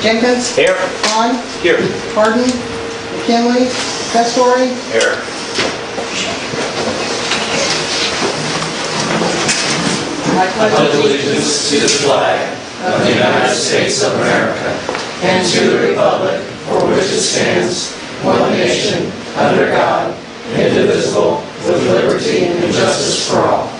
Jenkins. Here. Vaughn. Here. Hardin. McKinley. Testori. Here. I pledge allegiance to the flag of the United States of America and to the republic for which it stands, one nation, under God, indivisible, with liberty and justice for all.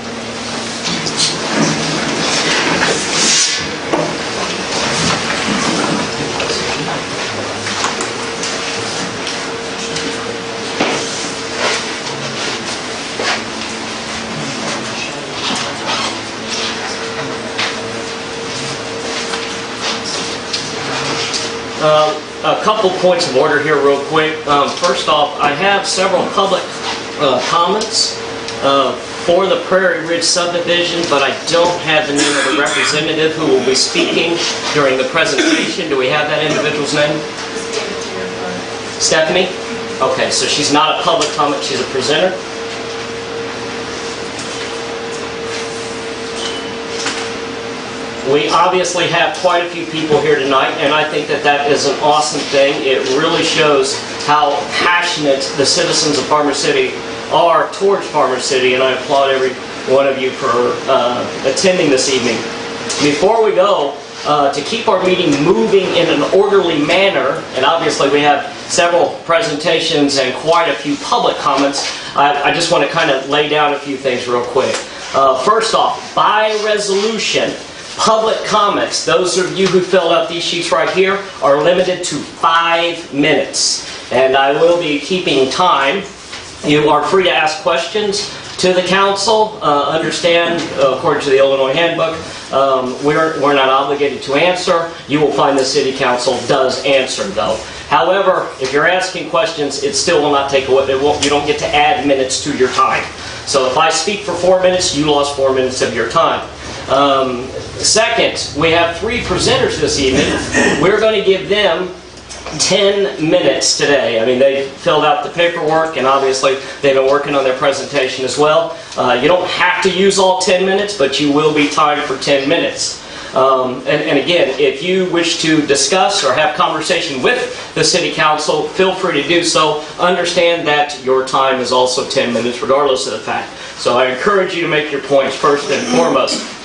A couple points of order here real quick. First off, I have several public comments for the Prairie Ridge subdivision, but I don't have the name of the representative who will be speaking during the presentation. Do we have that individual's name? Stephanie? Okay, so she's not a public comment, she's a presenter. We obviously have quite a few people here tonight, and I think that that is an awesome thing. It really shows how passionate the citizens of Farmer City are towards Farmer City, and I applaud every one of you for attending this evening. Before we go, to keep our meeting moving in an orderly manner, and obviously we have several presentations and quite a few public comments, I just want to kind of lay down a few things real quick. First off, by resolution, public comments, those of you who filled out these sheets right here, are limited to 5 minutes. And I will be keeping time. You are free to ask questions to the council. Understand, according to the Illinois handbook, we're not obligated to answer. You will find the city council does answer, though. However, if you're asking questions, it still will not take away, you don't get to add minutes to your time. So if I speak for 4 minutes, you lost 4 minutes of your time. Second, we have 3 presenters this evening. We're going to give them 10 minutes today. I mean, they filled out the paperwork, and obviously they've been working on their presentation as well. You don't have to use all 10 minutes, but you will be timed for 10 minutes. And again, if you wish to discuss or have conversation with the City Council, feel free to do so. Understand that your time is also 10 minutes, regardless of the fact. So I encourage you to make your points first and foremost.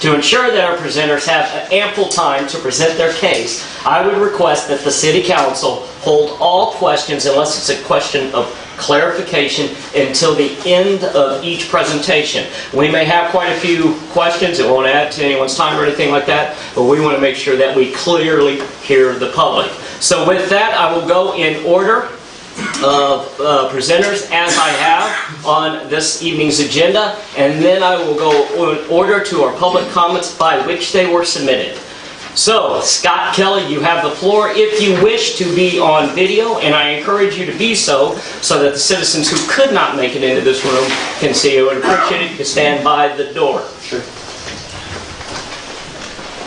To ensure that our presenters have ample time to present their case, I would request that the City Council hold all questions, unless it's a question of clarification, until the end of each presentation. We may have quite a few questions. It won't add to anyone's time or anything like that, but we want to make sure that we clearly hear the public. So with that, I will go in order of presenters as I have on this evening's agenda, and then I will go in order to our public comments by which they were submitted. So, Scott Kelly, you have the floor if you wish to be on video, and I encourage you to be so that the citizens who could not make it into this room can see you. I would appreciate it if you stand by the door. Sure.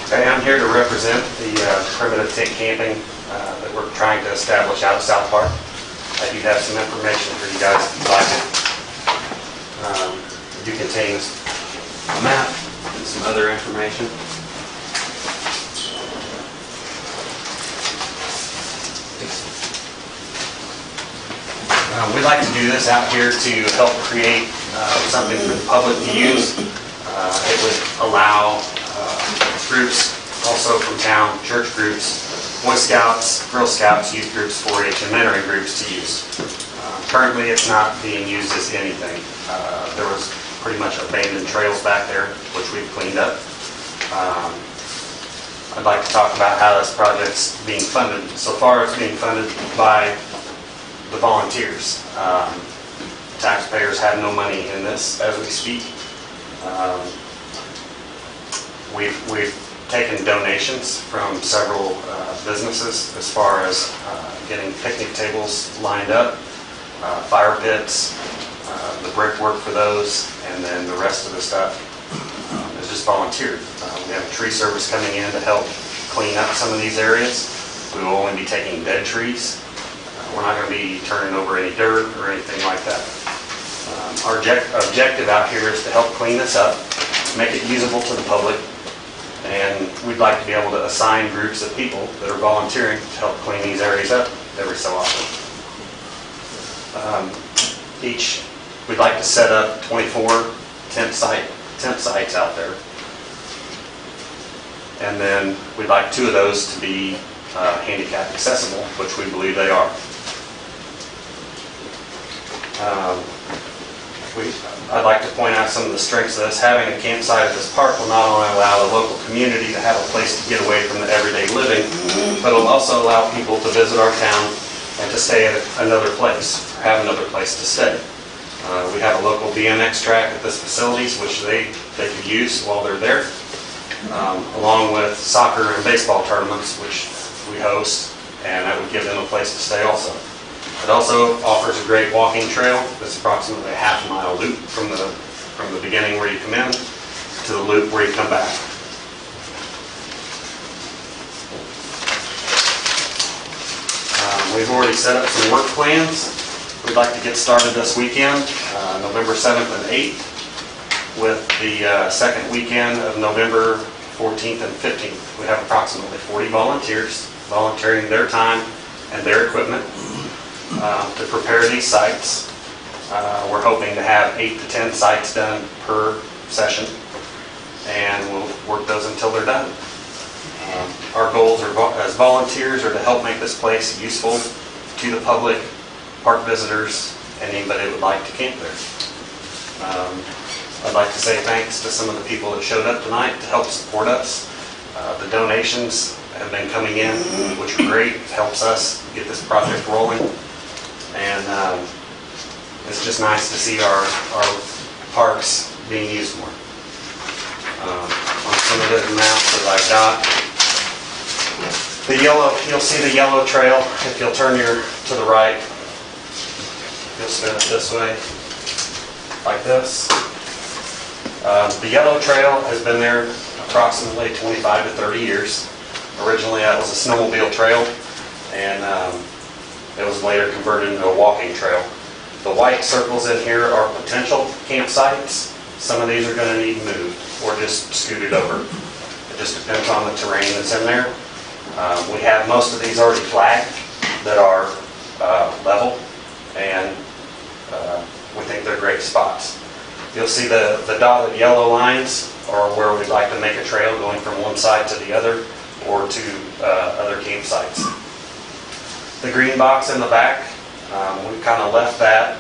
Okay, I'm here to represent the primitive tent camping that we're trying to establish out of South Park. I do have some information for you guys if you'd like it. It do contains a map and some other information. We'd like to do this out here to help create something for the public to use. It would allow groups also from town, church groups, Boy Scouts, Girl Scouts, youth groups, 4-H, and mentoring groups to use. Currently, it's not being used as anything. There was pretty much abandoned trails back there, which we've cleaned up. I'd like to talk about how this project's being funded. So far, it's being funded by the volunteers. Taxpayers have no money in this as we speak. We've taken donations from several businesses as far as getting picnic tables lined up, fire pits, the brickwork for those, and then the rest of the stuff is just volunteered. We have a tree service coming in to help clean up some of these areas. We will only be taking dead trees. We're not going to be turning over any dirt or anything like that. Our objective out here is to help clean this up, make it usable to the public, And we'd like to be able to assign groups of people that are volunteering to help clean these areas up every so often. We'd like to set up 24 tent sites out there. And then we'd like 2 of those to be handicap accessible, which we believe they are. I'd like to point out some of the strengths of this. Having a campsite at this park will not only allow the local community to have a place to get away from the everyday living, but it'll also allow people to visit our town and to stay at another place, or have another place to stay. We have a local BMX track at this facility, which they could use while they're there, along with soccer and baseball tournaments, which we host, and that would give them a place to stay also. It also offers a great walking trail that's approximately a half-mile loop from the beginning where you come in to the loop where you come back. We've already set up some work plans. We'd like to get started this weekend, November 7th and 8th, with the second weekend of November 14th and 15th. We have approximately 40 volunteers volunteering their time and their equipment to prepare these sites. We're hoping to have 8 to 10 sites done per session, and we'll work those until they're done. Our goals as volunteers are to help make this place useful to the public, park visitors, and anybody that would like to camp there. I'd like to say thanks to some of the people that showed up tonight to help support us. The donations have been coming in, which are great. It helps us get this project rolling. And it's just nice to see our parks being used more. On some of the maps that I've got, you'll see the yellow trail. If you'll turn to the right, you'll spin it this way, like this. The yellow trail has been there approximately 25 to 30 years. Originally, that was a snowmobile trail, and it was later converted into a walking trail. The white circles in here are potential campsites. Some of these are going to need moved or just scooted over. It just depends on the terrain that's in there. We have most of these already flagged that are level, and we think they're great spots. You'll see the dotted yellow lines are where we'd like to make a trail going from one side to the other or to other campsites. The green box in the back, we've kind of left that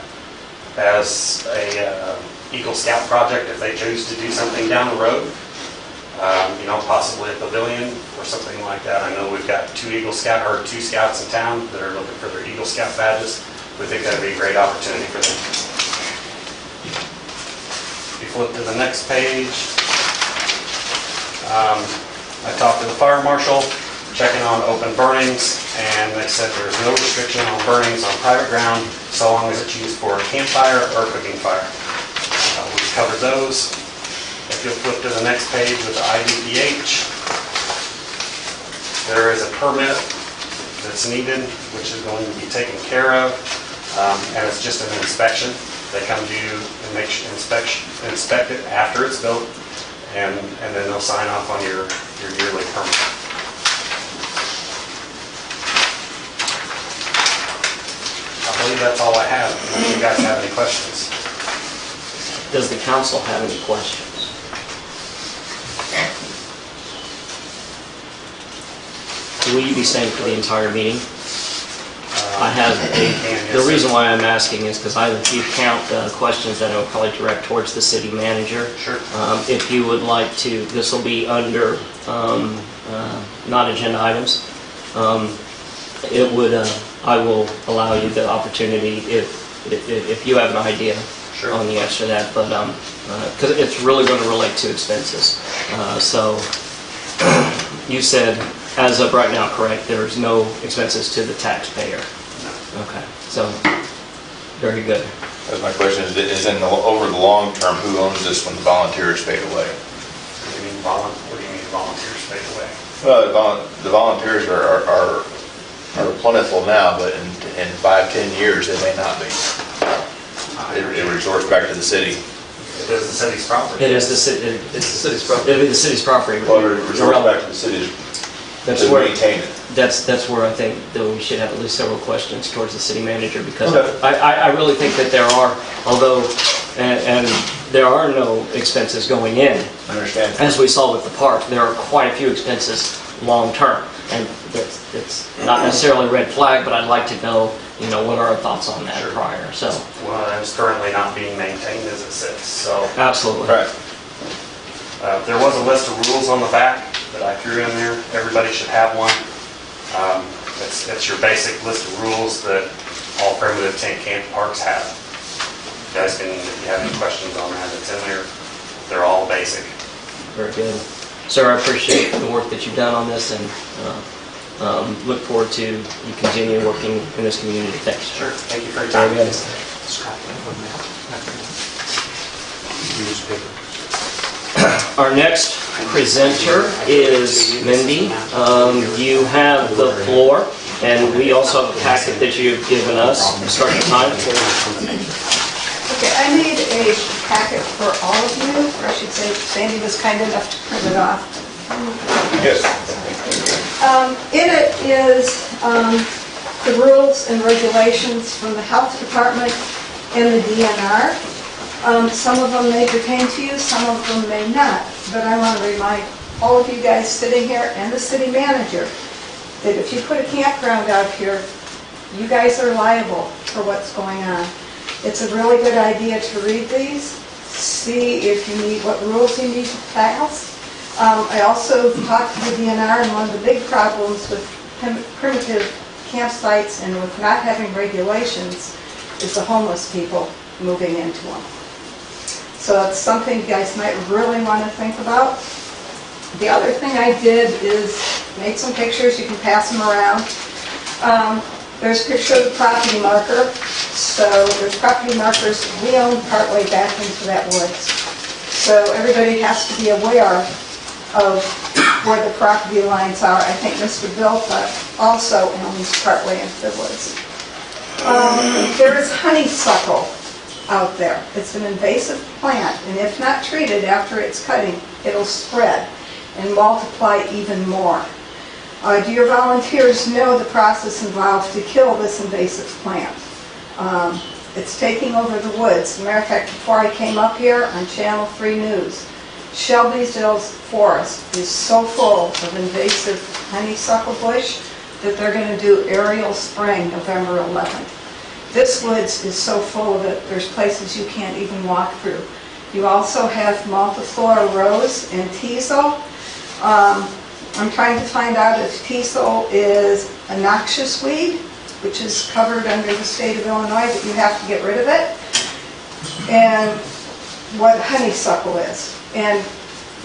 as a Eagle Scout project if they choose to do something down the road. Possibly a pavilion or something like that. I know we've got 2 scouts in town that are looking for their Eagle Scout badges. We think that would be a great opportunity for them. If you flip to the next page, I talked to the fire marshal, checking on open burnings, and they said there's no restriction on burnings on private ground so long as it's used for a campfire or cooking fire. We've covered those. If you'll flip to the next page with the IDPH, there is a permit that's needed, which is going to be taken care of, and it's just an inspection. They come to you and inspect it after it's built, and then they'll sign off on your yearly permit. I believe that's all I have. If you guys have any questions. Does the council have any questions? Will you be staying for the entire meeting? I have the reason why I'm asking is because I have a few questions that I'll probably direct towards the city manager. Sure. If you would like to, this will be under non-agenda items. I will allow you the opportunity if you have an idea Sure. on the answer to that, but because it's really going to relate to expenses. So you said, as of right now, correct, there's no expenses to the taxpayer? No. Okay, so, very good. That's my question, is over the long term, who owns this when the volunteers fade away? What do you mean volunteers fade away? Well, the volunteers are plentiful now, but in 5-10 years, they may not be. It resorts back to the city. It is the city's property. It is the city, it's the city's property. It'll be the city's property. Well, it resorts back to the city That's to where, maintain it. that's where I think that we should have at least several questions towards the city manager, because Okay. I really think that there are, although, and there are no expenses going in, I understand. as we saw with the park, there are quite a few expenses long-term. And it's not necessarily a red flag, but I'd like to know, what are our thoughts on that prior, so. Well, and it's currently not being maintained as it sits, so. Absolutely. Right. There was a list of rules on the back that I threw in there. Everybody should have one. It's your basic list of rules that all primitive tent camp parks have. You guys can, if you have any questions on that, it's in there. They're all basic. Very good. Sir, I appreciate the work that you've done on this, and look forward to you continue working in this community. Thanks. Sure. Thank you for your Very time. good. Our next presenter is Mindy. You have the floor, and we also have a packet that you've given us. Start the time. Okay, I made a packet for all of you, or I should say Sandy was kind enough to print it off. Yes. In it is the rules and regulations from the health department and the DNR. Some of them may pertain to you, some of them may not, but I want to remind all of you guys sitting here and the city manager that if you put a campground out here, you guys are liable for what's going on. It's a really good idea to read these, see if you need, what rules you need to pass. I also talked to the DNR, and one of the big problems with primitive campsites and with not having regulations is the homeless people moving into them. So it's something you guys might really want to think about. The other thing I did is make some pictures. You can pass them around. There's a picture of the property marker. So there's property markers we own partway back into that woods. So everybody has to be aware of where the property lines are. I think Mr. Bilta also owns partway into the woods. There is honeysuckle out there. It's an invasive plant, and if not treated after it's cutting, it'll spread and multiply even more. Do your volunteers know the process involved to kill this invasive plant? It's taking over the woods. As a matter of fact, before I came up here on Channel 3 News, Shelbyville's forest is so full of invasive honeysuckle bush that they're going to do aerial spraying November 11th. This woods is so full of it, there's places you can't even walk through. You also have multiflora rose and teasel. I'm trying to find out if teasel is a noxious weed, which is covered under the state of Illinois, but you have to get rid of it, and what honeysuckle is. And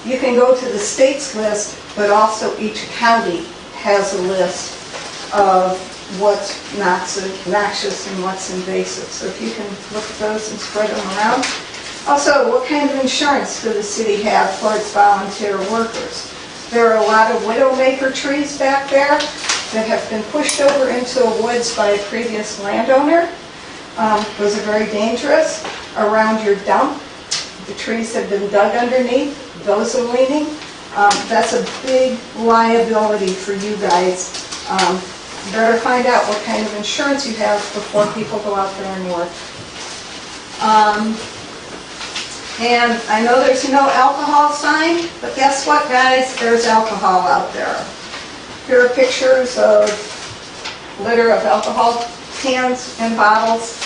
you can go to the state's list, but also each county has a list of what's noxious and what's invasive. So if you can look at those and spread them around. Also, what kind of insurance does the city have for its volunteer workers? There are a lot of widowmaker trees back there that have been pushed over into the woods by a previous landowner. Those are very dangerous. Around your dump, the trees have been dug underneath. Those are leaning. That's a big liability for you guys. You better find out what kind of insurance you have before people go out there and work. And I know there's no alcohol sign, but guess what, guys? There's alcohol out there. Here are pictures of litter of alcohol cans and bottles.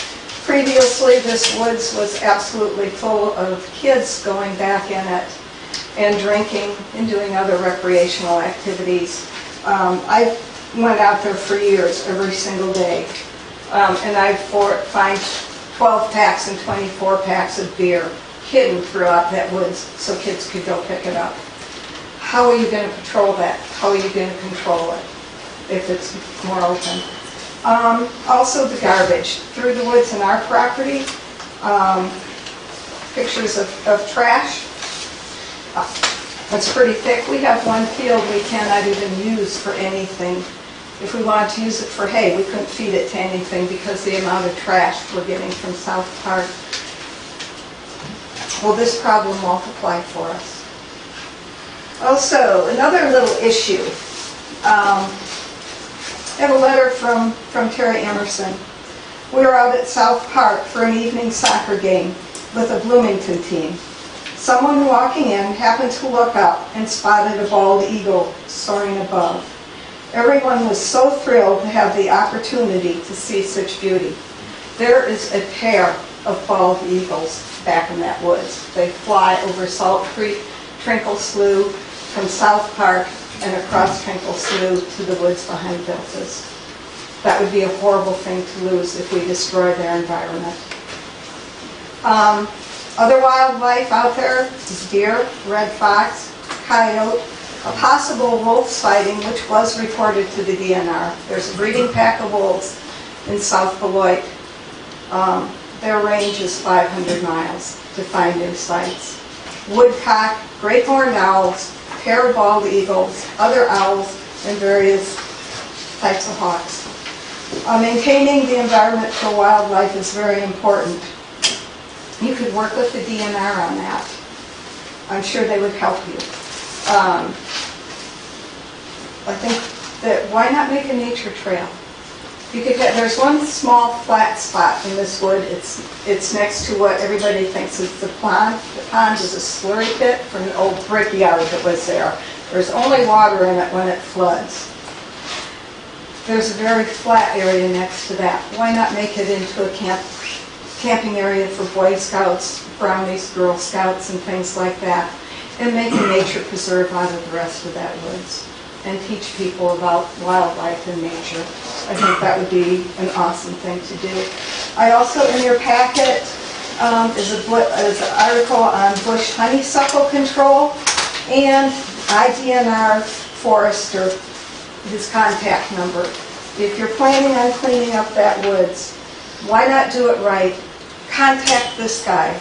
Previously, this woods was absolutely full of kids going back in it and drinking and doing other recreational activities. I went out there for years, every single day, and I'd find 12 packs and 24 packs of beer hidden throughout that woods so kids could go pick it up. How are you going to patrol that? How are you going to control it if it's more open? Also the garbage through the woods in our property. Pictures of trash. It's pretty thick. We have one field we cannot even use for anything. If we wanted to use it for hay, we couldn't feed it to anything because the amount of trash we're getting from South Park. will this problem multiply for us? Also, another little issue. I have a letter from Terry Emerson. We were out at South Park for an evening soccer game with a Bloomington team. Someone walking in happened to look up and spotted a bald eagle soaring above. Everyone was so thrilled to have the opportunity to see such beauty. There is a pair of bald eagles back in that woods. They fly over Salt Creek, Trinkle Slough, from South Park and across Trinkle Slough to the woods behind Deltas. That would be a horrible thing to lose if we destroy their environment. Other wildlife out there is deer, red fox, coyote, a possible wolf sighting which was reported to the DNR. There's a breeding pack of wolves in South Beloit. Their range is 500 miles to find new sites. Woodcock, great horned owls, pair of bald eagles, other owls, and various types of hawks. Maintaining the environment for wildlife is very important. You could work with the DNR on that. I'm sure they would help you. I think that why not make a nature trail? You could get, there's one small flat spot in this wood. It's next to what everybody thinks is the pond. The pond is a slurry pit from an old brickyard that was there. There's only water in it when it floods. There's a very flat area next to that. Why not make it into a camping area for Boy Scouts, Brownies, Girl Scouts, and things like that, and make a nature preserve out of the rest of that woods, and teach people about wildlife and nature. I think that would be an awesome thing to do. I also, in your packet, is an article on bush honeysuckle control, and IDNR Forester, his contact number. If you're planning on cleaning up that woods, why not do it right? Contact this guy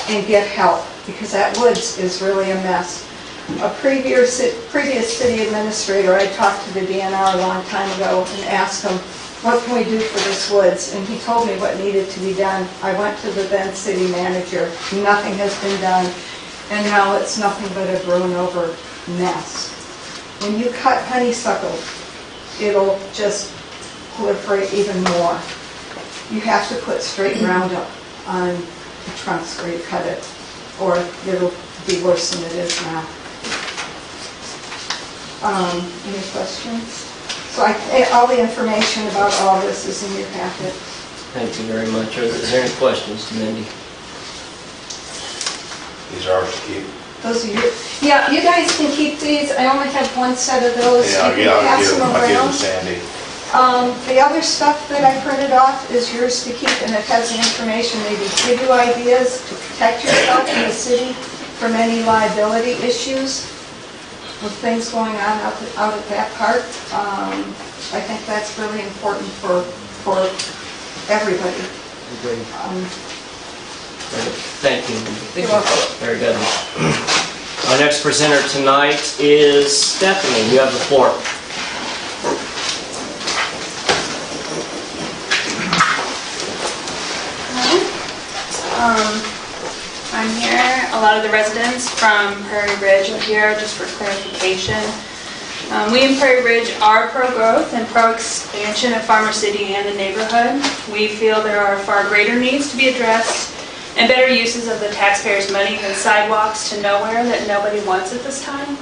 and get help, because that woods is really a mess. A previous city administrator, I talked to the DNR a long time ago and asked him, what can we do for this woods? And he told me what needed to be done. I went to the then city manager. Nothing has been done, and now it's nothing but a grown over mess. When you cut honeysuckle, it'll just proliferate even more. You have to put straight Roundup on the trunks where you cut it, or it'll be worse than it is now. Any questions? So all the information about all this is in your packet. Thank you very much. Is there any questions, Mindy? These are ours to keep. Those are your, yeah, you guys can keep these. I only have one set of those. Yeah, You can pass them I'll give them around. to Sandy. The other stuff that I printed off is yours to keep, and it has the information, maybe give you ideas to protect yourself in the city from any liability issues with things going on out at that park. I think that's really important for everybody. Agreed. Thank you. You're welcome. Very good. Our next presenter tonight is Stephanie. You have the floor. I'm here. A lot of the residents from Prairie Ridge are here, just for clarification. We in Prairie Ridge are pro-growth and pro-expansion of Farmer City and the neighborhood. We feel there are far greater needs to be addressed and better uses of the taxpayers' money than sidewalks to nowhere that nobody wants at this time.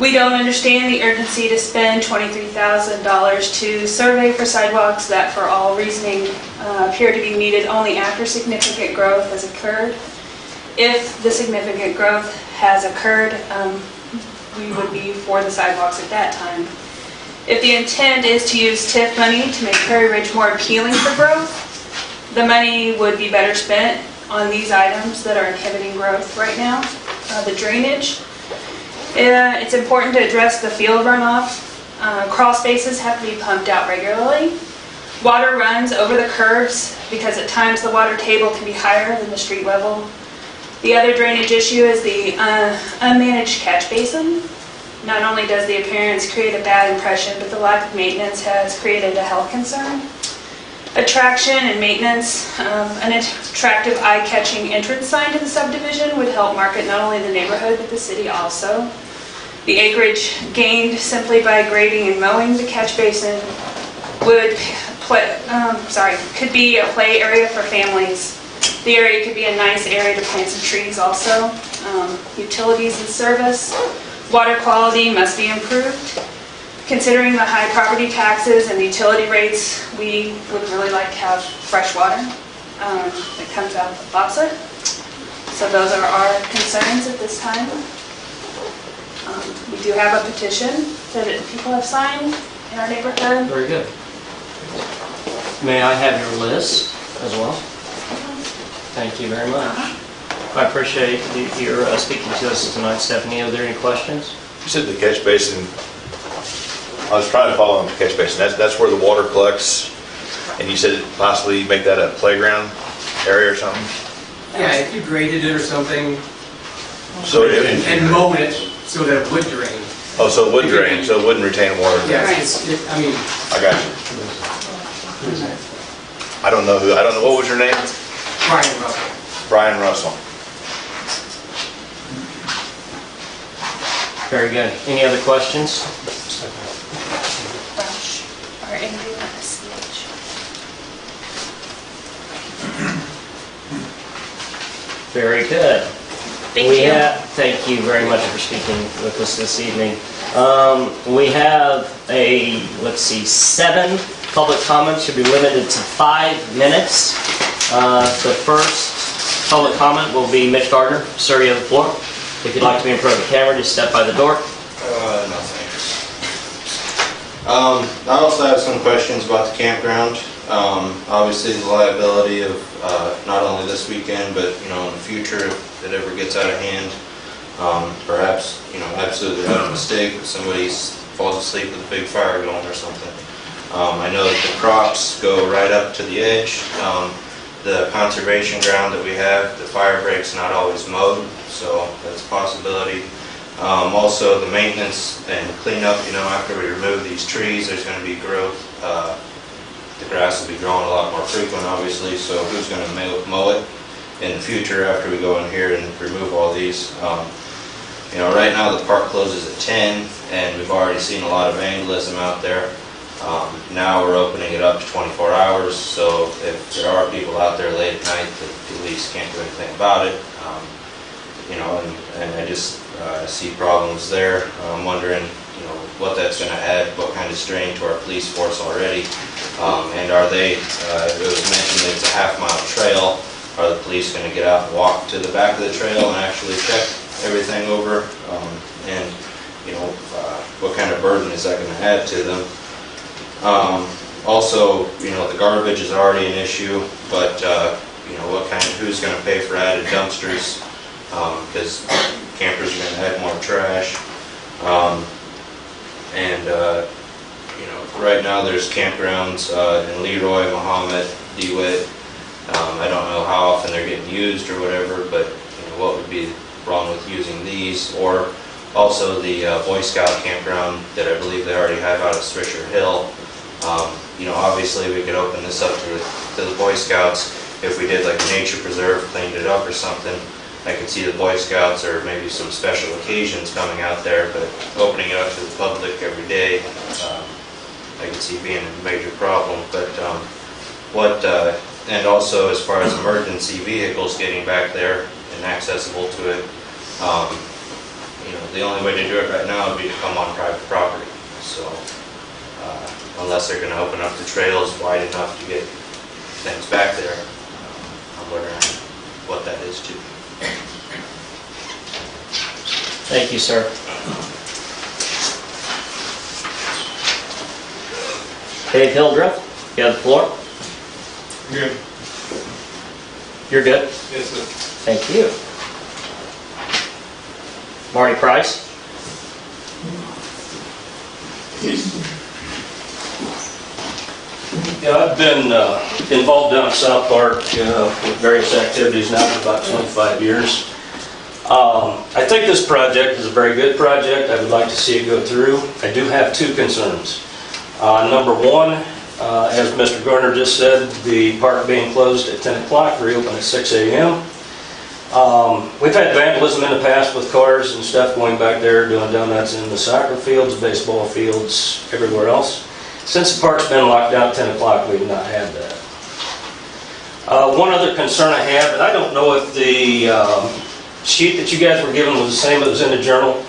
We don't understand the urgency to spend $23,000 to survey for sidewalks that, for all reasoning, appear to be needed only after significant growth has occurred. If the significant growth has occurred, we would be for the sidewalks at that time. If the intent is to use TIF money to make Prairie Ridge more appealing for growth, the money would be better spent on these items that are inhibiting growth right now. The drainage. It's important to address the field runoff. Crawl spaces have to be pumped out regularly. Water runs over the curbs because at times the water table can be higher than the street level. The other drainage issue is the unmanaged catch basin. Not only does the appearance create a bad impression, but the lack of maintenance has created a health concern. Attraction and maintenance, an attractive eye-catching entrance sign to the subdivision would help market not only the neighborhood, but the city also. The acreage gained simply by grading and mowing the catch basin could be a play area for families. The area could be a nice area to plant some trees also. Utilities and service, water quality must be improved. Considering the high property taxes and utility rates, we would really like to have fresh water that comes out of the faucet. So those are our concerns at this time. We do have a petition that people have signed in our neighborhood. Very good. May I have your list as well? Thank you very much. I appreciate your speaking to us tonight, Stephanie. Are there any questions? You said the catch basin, I was trying to follow on the catch basin, that's where the water collects, and you said possibly make that a playground area or something? Yeah, if you graded it or something So and mowed it so that it would drain. Oh, so it would drain, so it wouldn't retain water? Yeah, I mean, I got you. I don't know, what was your name? Brian Russell. Brian Russell. Very good. Any other questions? Rush, R-A-U-S-C-H. Very good. Thank you. Thank you very much for speaking with us this evening. We have 7 public comments, should be limited to 5 minutes. The first public comment will be Mitch Gardner. Sir, you have the floor. If you'd like to be in front of the camera, just step by the door. No, thanks. I also have some questions about the campground. Obviously, the liability of not only this weekend, but in the future, if it ever gets out of hand. Perhaps absolutely not a mistake, if somebody falls asleep with a big fire going or something. I know that the crops go right up to the edge. The conservation ground that we have, the fire break's not always mowed, so that's a possibility. Also, the maintenance and cleanup, after we remove these trees, there's going to be growth. The grass will be growing a lot more frequent, obviously, so who's going to mow it in the future after we go in here and remove all these? Right now the park closes at 10, and we've already seen a lot of vandalism out there. Now we're opening it up to 24 hours, so if there are people out there late at night, the police can't do anything about it. And I just see problems there. I'm wondering, what that's going to add, what kind of strain to our police force already. And are they, it was mentioned that it's a half-mile trail. Are the police going to get out and walk to the back of the trail and actually check everything over? And what kind of burden is that going to add to them? Also, the garbage is already an issue, but who's going to pay for added dumpsters? Because campers are going to add more trash. Right now there's campgrounds in Leroy, Mahomet, DeWitt. I don't know how often they're getting used or whatever, but what would be wrong with using these? Or also the Boy Scout campground that I believe they already have out at Swisher Hill. Obviously we could open this up to the Boy Scouts if we did like a nature preserve, cleaned it up or something. I could see the Boy Scouts or maybe some special occasions coming out there, but opening it up to the public every day, I could see being a major problem. But and also as far as emergency vehicles getting back there and accessible to it, the only way to do it right now would be to come on private property. So unless they're going to open up the trails wide enough to get things back there, I'm wondering what that is too. Thank you, sir. Dave Hildreth, you have the floor. Good. You're good? Yes, sir. Thank you. Marty Price. Yeah, I've been involved down at South Park with various activities now for about 25 years. I think this project is a very good project. I would like to see it go through. I do have 2 concerns. Number 1, As Mr. Garner just said, the park being closed at 10 o'clock, reopen at 6 a.m. We've had vandalism in the past with cars and stuff going back there, doing donuts in the soccer fields, baseball fields, everywhere else. Since the park's been locked down at 10 o'clock, we've not had that. One other concern I have, and I don't know if the sheet that you guys were given was the same that was in the journal,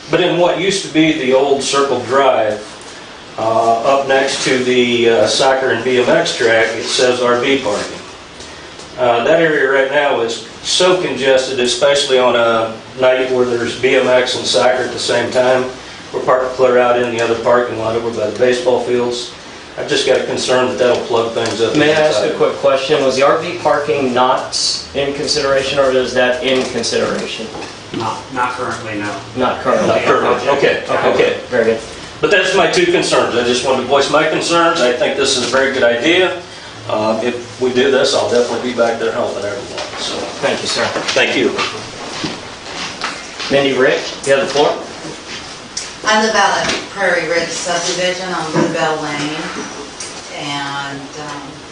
but in what used to be the old Circle Drive, up next to the soccer and BMX track, it says RV parking. That area right now is so congested, especially on a night where there's BMX and soccer at the same time. We're parked clear out in the other parking lot over by the baseball fields. I've just got a concern that that'll plug things up. May I ask a quick question? Was the RV parking not in consideration, or is that in consideration? Not currently, no. Not currently. Not currently. Okay. Very good. But that's my two concerns. I just wanted to voice my concerns. I think this is a very good idea. If we do this, I'll definitely be back there helping everyone. So, Thank you, sir. thank you. Mindy Rick, you have the floor. I live out at Prairie Ridge subdivision on Bluebell Lane, and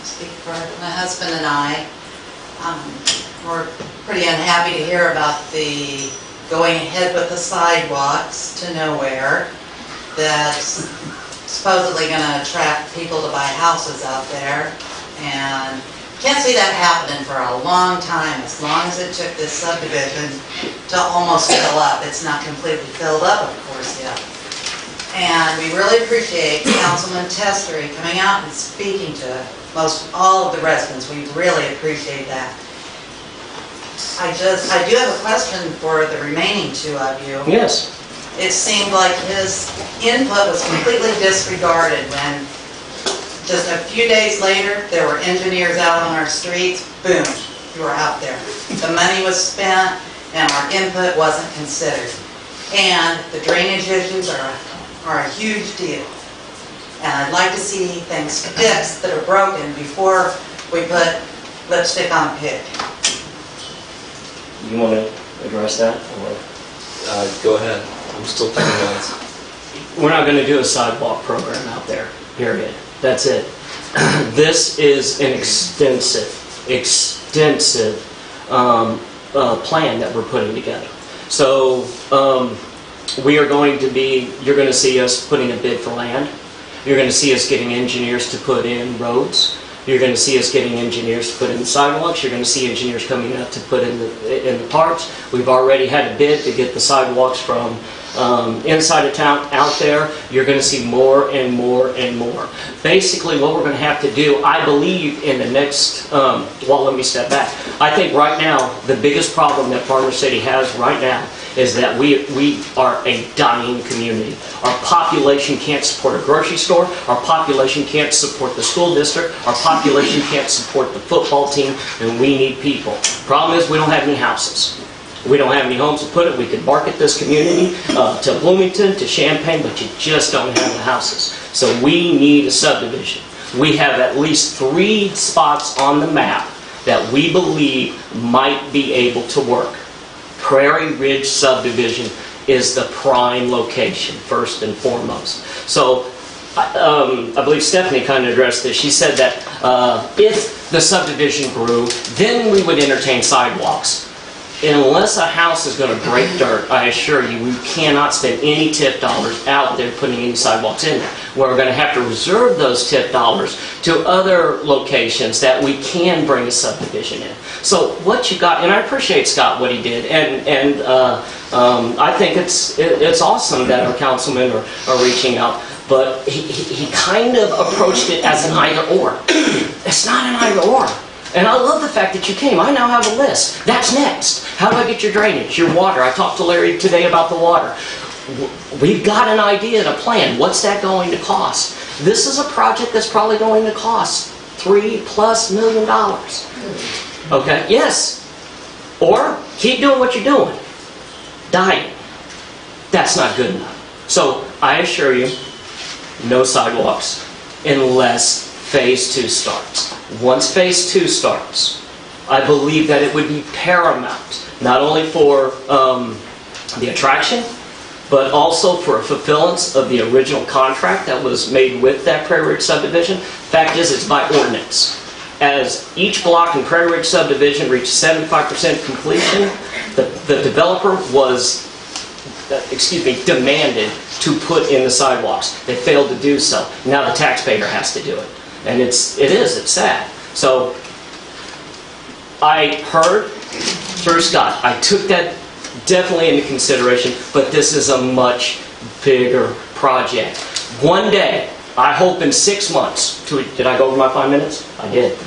speak for my husband and I, we're pretty unhappy to hear about the going ahead with the sidewalks to nowhere that's supposedly going to attract people to buy houses out there, and can't see that happening for a long time, as long as it took this subdivision to almost fill up. It's not completely filled up, of course, yet. And we really appreciate Councilman Testery coming out and speaking to most all of the residents. We really appreciate that. I do have a question for the remaining two of you. Yes. It seemed like his input was completely disregarded when just a few days later, there were engineers out on our streets. Boom, you were out there. The money was spent and our input wasn't considered. And the drainage issues are a huge deal. And I'd like to see things fixed that are broken before we put lipstick on a pig. You want to address that? Or? Go ahead. I'm still taking notes. We're not going to do a sidewalk program out there, period. That's it. This is an extensive plan that we're putting together. So you're going to see us putting a bid for land. You're going to see us getting engineers to put in roads. You're going to see us getting engineers to put in sidewalks. You're going to see engineers coming out to put in the parks. We've already had a bid to get the sidewalks from inside of town out there. You're going to see more and more and more. Basically, what we're going to have to do, I believe, in the next, well, let me step back. I think right now, the biggest problem that Farmer City has right now is that we are a dying community. Our population can't support a grocery store. Our population can't support the school district. Our population can't support the football team, and we need people. Problem is, we don't have any houses. We don't have any homes to put it. We could market this community to Bloomington, to Champaign, but you just don't have the houses. So we need a subdivision. We have at least 3 spots on the map that we believe might be able to work. Prairie Ridge subdivision is the prime location, first and foremost. So I believe Stephanie kind of addressed this. She said that if the subdivision grew, then we would entertain sidewalks. Unless a house is going to break dirt, I assure you, we cannot spend any tip dollars out there putting any sidewalks in there. We're going to have to reserve those tip dollars to other locations that we can bring a subdivision in. So what you got, and I appreciate Scott what he did, and I think it's awesome that our councilmen are reaching out. But he kind of approached it as an either-or. It's not an either-or. And I love the fact that you came. I now have a list. That's next. How do I get your drainage, your water? I talked to Larry today about the water. We've got an idea and a plan. What's that going to cost? This is a project that's probably going to cost $3+ million. Okay? Yes. Or keep doing what you're doing. Dying. That's not good enough. So I assure you, no sidewalks unless Phase 2 starts. Once Phase 2 starts, I believe that it would be paramount, not only for the attraction, but also for a fulfillance of the original contract that was made with that Prairie Ridge subdivision. Fact is, it's by ordinance. As each block in Prairie Ridge subdivision reached 75% completion, the developer was, demanded to put in the sidewalks. They failed to do so. Now the taxpayer has to do it. And it's sad. So I heard through Scott, I took that definitely into consideration, but this is a much bigger project. One day, I hope in 6 months, did I go over my 5 minutes? I did.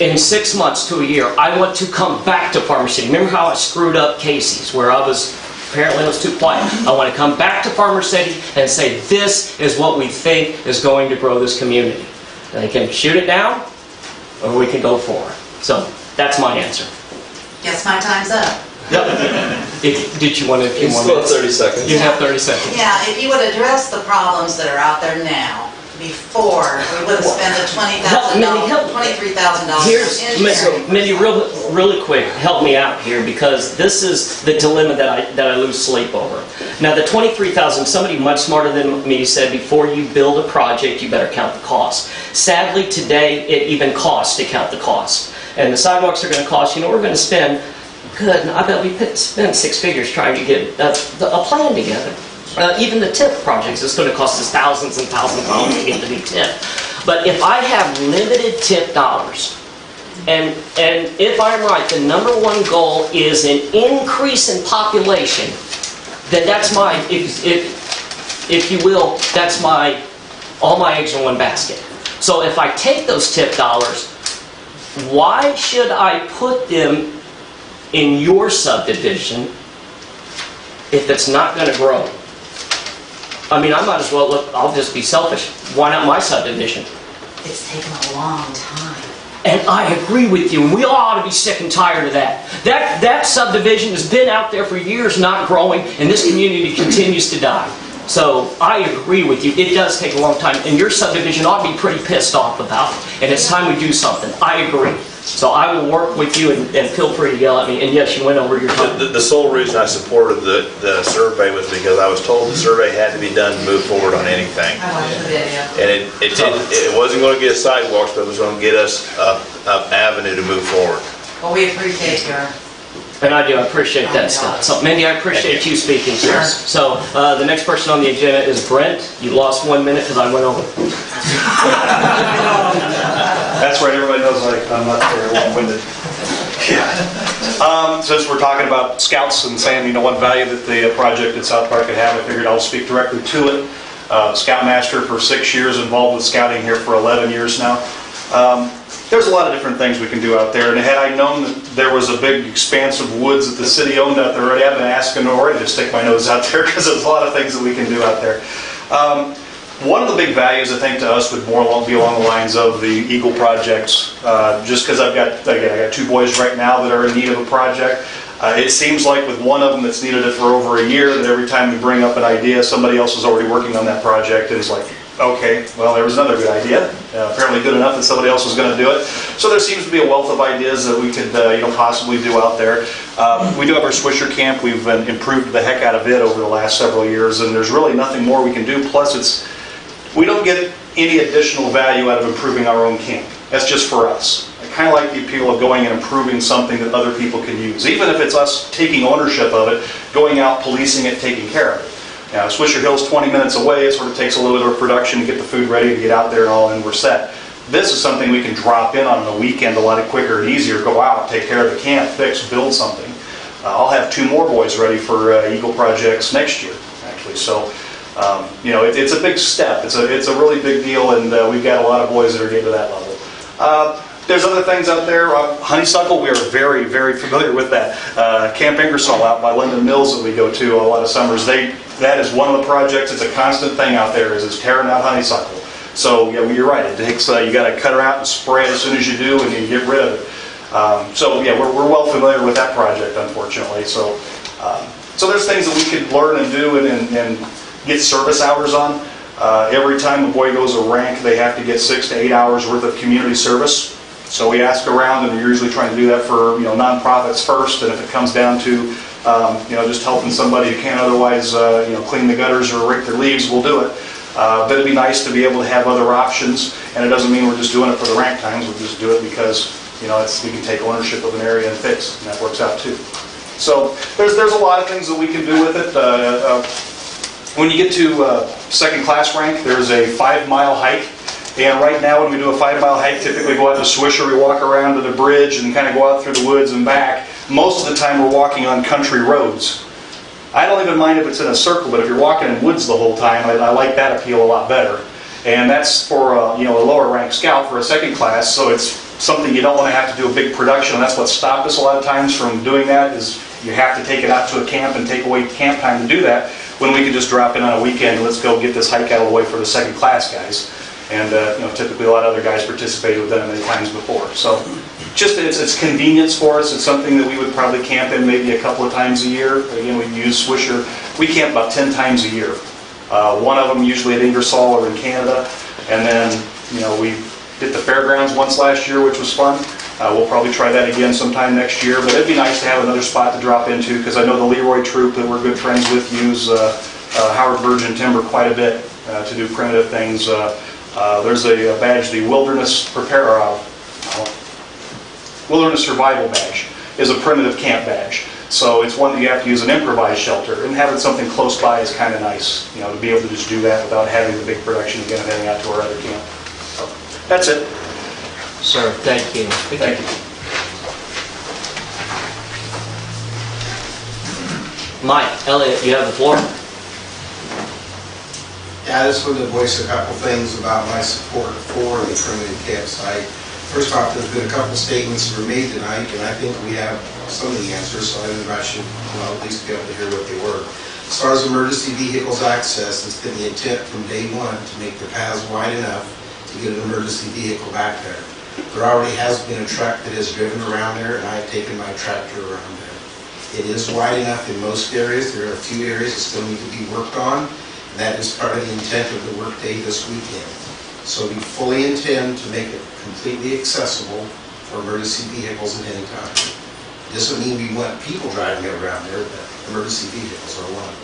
In 6 months to a year, I want to come back to Farmer City. Remember how I screwed up Casey's, where apparently I was too quiet. I want to come back to Farmer City and say, this is what we think is going to grow this community. And they can shoot it down, or we can go forward. So, that's my answer. Guess my time's up. Did you want a few more Still minutes? 30 seconds. You have 30 seconds. Yeah, if you would address the problems that are out there now, before, we would have spent the $23,000 Here's, in insurance. Mindy, really quick, help me out here, because this is the dilemma that I lose sleep over. Now, the $23,000, somebody much smarter than me said, before you build a project, you better count the cost. Sadly, today, it even costs to count the cost. And the sidewalks are going to cost, we're going to spend, I bet we spend 6 figures trying to get a plan together. Even the TIF projects, it's going to cost us thousands and thousands of dollars to get the new TIF. But if I have limited TIF dollars, and if I'm right, the number one goal is an increase in population, then that's my, if you will, that's all my eggs in one basket. So if I take those TIF dollars, why should I put them in your subdivision if it's not going to grow? I mean, I might as well, I'll just be selfish. Why not my subdivision? It's taken a long time. And I agree with you, and we all ought to be sick and tired of that. That subdivision has been out there for years not growing, and this community continues to die. So I agree with you. It does take a long time, and your subdivision ought to be pretty pissed off about it. And it's time we do something. I agree. So I will work with you, and feel free to yell at me. And yes, you went over your time. The sole reason I supported the survey was because I was told the survey had to be done to move forward on anything. I watched the video. And it wasn't going to get us sidewalks, but it was going to get us an avenue to move forward. Well, we appreciate your... And I do. I appreciate that, Scott. So, Mindy, I appreciate you speaking to us. So, the next person on the agenda is Brent. You lost 1 minute because I went over. That's right. Everybody knows I'm not very long-winded. Yeah. Since we're talking about scouts and saying, what value that the project at South Park could have, I figured I'll speak directly to it. Scoutmaster for 6 years, involved with scouting here for 11 years now. There's a lot of different things we can do out there, and had I known that there was a big expanse of woods that the city owned out there already, I've been asking already to stick my nose out there, because there's a lot of things that we can do out there. One of the big values, I think, to us would more be along the lines of the Eagle projects, just because I got 2 boys right now that are in need of a project. It seems like with one of them that's needed it for over a year, that every time we bring up an idea, somebody else is already working on that project, and it's like, okay, well, there was another good idea. Apparently good enough that somebody else was going to do it. So there seems to be a wealth of ideas that we could, possibly do out there. We do have our Swisher Camp. We've improved the heck out of it over the last several years, and there's really nothing more we can do. Plus, we don't get any additional value out of improving our own camp. That's just for us. I kind of like the appeal of going and improving something that other people can use. Even if it's us taking ownership of it, going out, policing it, taking care of it. Swisher Hill's 20 minutes away. It sort of takes a little bit of production to get the food ready to get out there and all, and we're set. This is something we can drop in on the weekend a lot quicker and easier. Go out, take care of the camp, fix, build something. I'll have 2 more boys ready for Eagle projects next year, actually. So, it's a big step. It's a really big deal, and we've got a lot of boys that are getting to that level. There's other things out there. Honeysuckle, we are very, very familiar with that. Camp Ingersoll out by Linden Mills that we go to a lot of summers. That is one of the projects. It's a constant thing out there. Is tearing out honeysuckle. So yeah, you're right. It takes you got to cut her out and spray it as soon as you do, and you get rid of it. So yeah, we're well familiar with that project, unfortunately. So there's things that we could learn and do and get service hours on. Every time a boy goes a rank, they have to get 6 to 8 hours worth of community service. So we ask around, and we're usually trying to do that for nonprofits first, and if it comes down to Just helping somebody who can't otherwise, clean the gutters or rake their leaves, we'll do it. But it'd be nice to be able to have other options, and it doesn't mean we're just doing it for the rank times, we'll just do it because, we can take ownership of an area and fix, and that works out too. So there's a lot of things that we can do with it. When you get to second class rank, there's a 5-mile hike. And right now when we do a 5-mile hike, typically go out to Swisher, we walk around to the bridge and kind of go out through the woods and back. Most of the time we're walking on country roads. I don't even mind if it's in a circle, but if you're walking in woods the whole time, I like that appeal a lot better. And that's for a lower rank scout for a second class, so it's something you don't want to have to do a big production, and that's what stopped us a lot of times from doing that, is you have to take it out to a camp and take away camp time to do that, when we could just drop in on a weekend and let's go get this hike out of the way for the second class guys. And typically a lot of other guys participated with that many times before. So just it's convenience for us. It's something that we would probably camp in maybe a couple of times a year. Again, we use Swisher. We camp about 10 times a year. One of them usually at Ingersoll or in Canada. And then, we did the fairgrounds once last year, which was fun. We'll probably try that again sometime next year. But it'd be nice to have another spot to drop into, because I know the Leroy Troop that we're good friends with use Howard Virgin Timber quite a bit to do primitive things. There's a badge, the Wilderness Survival Badge, is a primitive camp badge. So it's one that you have to use an improvised shelter, and having something close by is kind of nice, to be able to just do that without having the big production again and heading out to our other camp. So that's it. Sir, thank you. Thank you. Mike, Elliot, you have the floor. Yeah, I just wanted to voice a couple things about my support for the primitive campsite. First off, there's been a couple statements that were made tonight, and I think we have some of the answers, so I think I should at least be able to hear what they were. As far as emergency vehicles access, it's been the intent from day one to make the paths wide enough to get an emergency vehicle back there. There already has been a truck that has driven around there, and I've taken my tractor around there. It is wide enough in most areas. There are a few areas that still need to be worked on. That is part of the intent of the workday this weekend. So we fully intend to make it completely accessible for emergency vehicles at any time. It doesn't mean we want people driving around there, but emergency vehicles are one.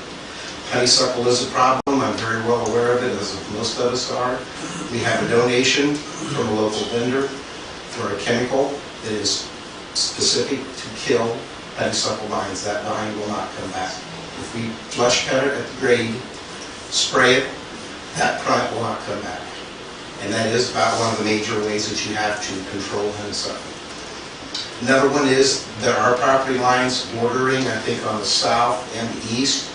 Honeysuckle is a problem. I'm very well aware of it, as most of us are. We have a donation from a local vendor for a chemical that is specific to kill honeysuckle vines. That vine will not come back. If we flush cut it at the grade, spray it, that plant will not come back. And that is about one of the major ways that you have to control honeysuckle. Another one is there are property lines bordering, I think, on the south and the east.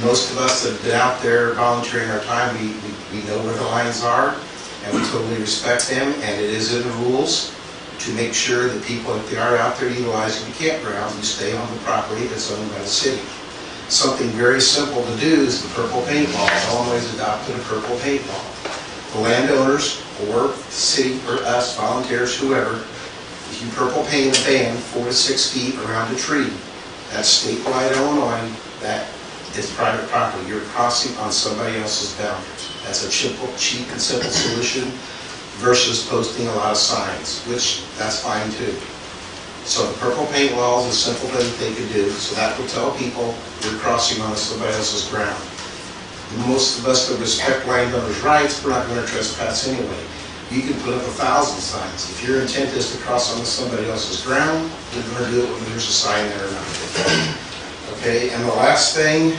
Most of us that have been out there volunteering our time, we know where the lines are, and we totally respect them, and it is in the rules to make sure that people, if they are out there utilizing the campground, you stay on the property that's owned by the city. Something very simple to do is the purple paint law. Illinois adopted a purple paint law. The landowners or the city or us, volunteers, whoever, if you purple paint a band 4 to 6 feet around a tree, that's statewide Illinois, that is private property. You're crossing on somebody else's boundaries. That's a cheap and simple solution versus posting a lot of signs, which that's fine too. So the purple paint law is a simple thing that they could do, so that will tell people you're crossing on somebody else's ground. Most of us that respect landowners' rights, we're not going to trespass anyway. You can put up 1,000 signs. If your intent is to cross on somebody else's ground, you're going to do it whether there's a sign there or not. Okay, and the last thing,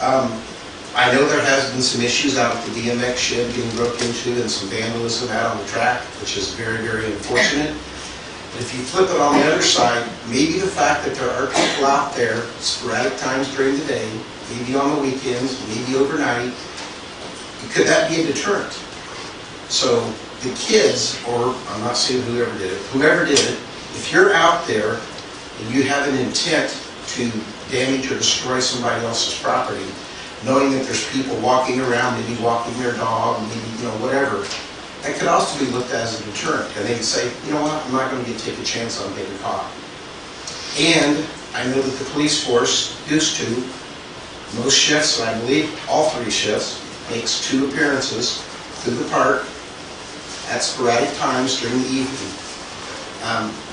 I know there has been some issues out at the BMX shed getting broken into and some vandalism out on the track, which is very, very unfortunate. But if you flip it on the other side, maybe the fact that there are people out there sporadic times during the day, maybe on the weekends, maybe overnight, could that be a deterrent? So the kids, or I'm not saying whoever did it, if you're out there and you have an intent to damage or destroy somebody else's property, knowing that there's people walking around, maybe walking their dog, maybe, whatever, that could also be looked at as a deterrent. And they can say, you know what, I'm not going to take a chance on getting caught. And I know that the police force used to, most shifts, and I believe all 3 shifts, makes 2 appearances through the park at sporadic times during the evening.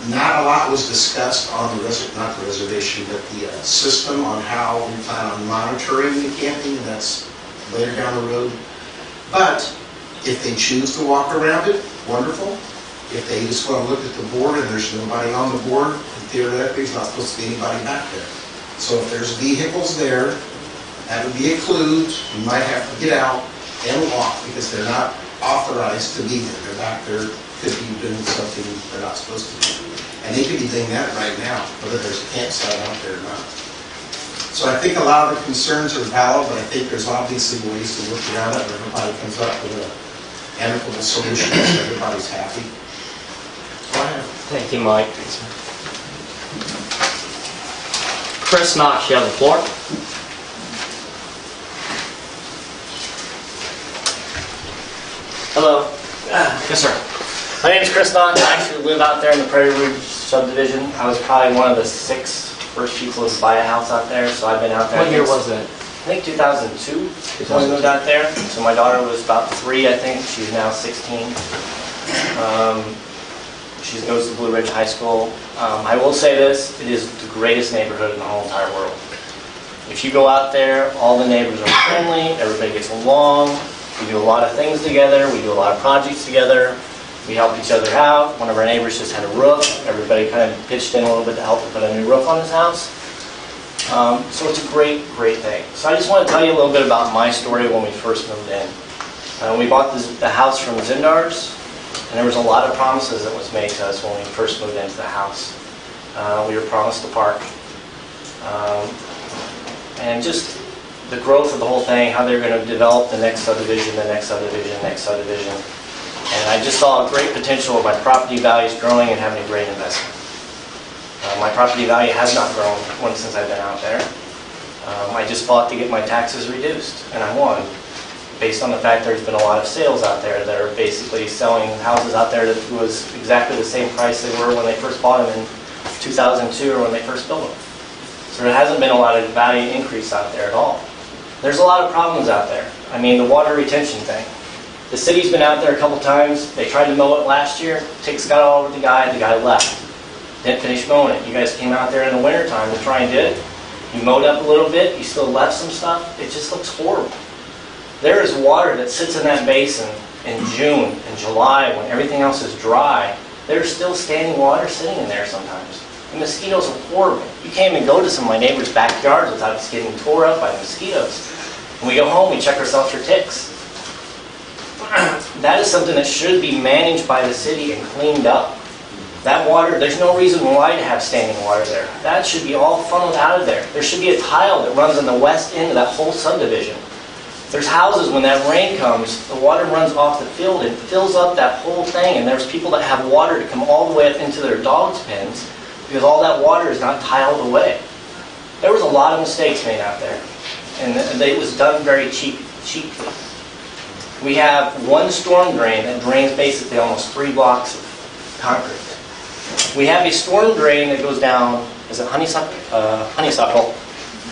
Not a lot was discussed on the not the reservation, but the system on how we plan on monitoring the camping, and that's later down the road. But if they choose to walk around it, wonderful. If they just want to look at the board and there's nobody on the board, theoretically there's not supposed to be anybody back there. So if there's vehicles there, that would be a clue. You might have to get out and walk because they're not authorized to be there. They're back there, could be doing something they're not supposed to do. And they could be doing that right now, whether there's a campsite out there or not. So I think a lot of the concerns are valid, but I think there's obviously ways to work around it where everybody comes up with an amicable solution so everybody's happy. Go ahead. Thank you, Mike. Chris Knox, you have the floor. Hello. Yes, sir. My name is Chris Knox. I actually live out there in the Prairie Ridge subdivision. I was probably one of the 6 first people to buy a house out there, so I've been out there. What year was that? I think 2002 is when we moved out there. So my daughter was about 3, I think. She's now 16. She goes to Blue Ridge High School. I will say this, it is the greatest neighborhood in the whole entire world. If you go out there, all the neighbors are friendly, everybody gets along, we do a lot of things together, we do a lot of projects together, we help each other out. One of our neighbors just had a roof, everybody kind of pitched in a little bit to help him put a new roof on his house. So it's a great, great thing. So I just want to tell you a little bit about my story when we first moved in. We bought the house from Zindars. And there was a lot of promises that was made to us when we first moved into the house. We were promised the park. And just the growth of the whole thing, how they were going to develop the next subdivision, the next subdivision, the next subdivision. And I just saw a great potential of my property values growing and having a great investment. My property value has not grown since I've been out there. I just fought to get my taxes reduced, and I won. Based on the fact there's been a lot of sales out there that are basically selling houses out there that was exactly the same price they were when they first bought them in 2002 or when they first built them. So there hasn't been a lot of value increase out there at all. There's a lot of problems out there. I mean, the water retention thing. The city's been out there a couple times. They tried to mow it last year. Ticks got all over the guy left. Didn't finish mowing it. You guys came out there in the wintertime to try and did it. You mowed up a little bit. You still left some stuff. It just looks horrible. There is water that sits in that basin in June and July when everything else is dry. There's still standing water sitting in there sometimes. The mosquitoes are horrible. You can't even go to some of my neighbors' backyards without just getting tore up by mosquitoes. When we go home, we check ourselves for ticks. That is something that should be managed by the city and cleaned up. That water, there's no reason why to have standing water there. That should be all funneled out of there. There should be a tile that runs on the west end of that whole subdivision. There's houses, when that rain comes, the water runs off the field and fills up that whole thing, and there's people that have water to come all the way up into their dogs' pens because all that water is not tiled away. There was a lot of mistakes made out there, and it was done very cheaply. We have one storm drain that drains basically almost 3 blocks of concrete. We have a storm drain that goes down, is it Honeysuckle?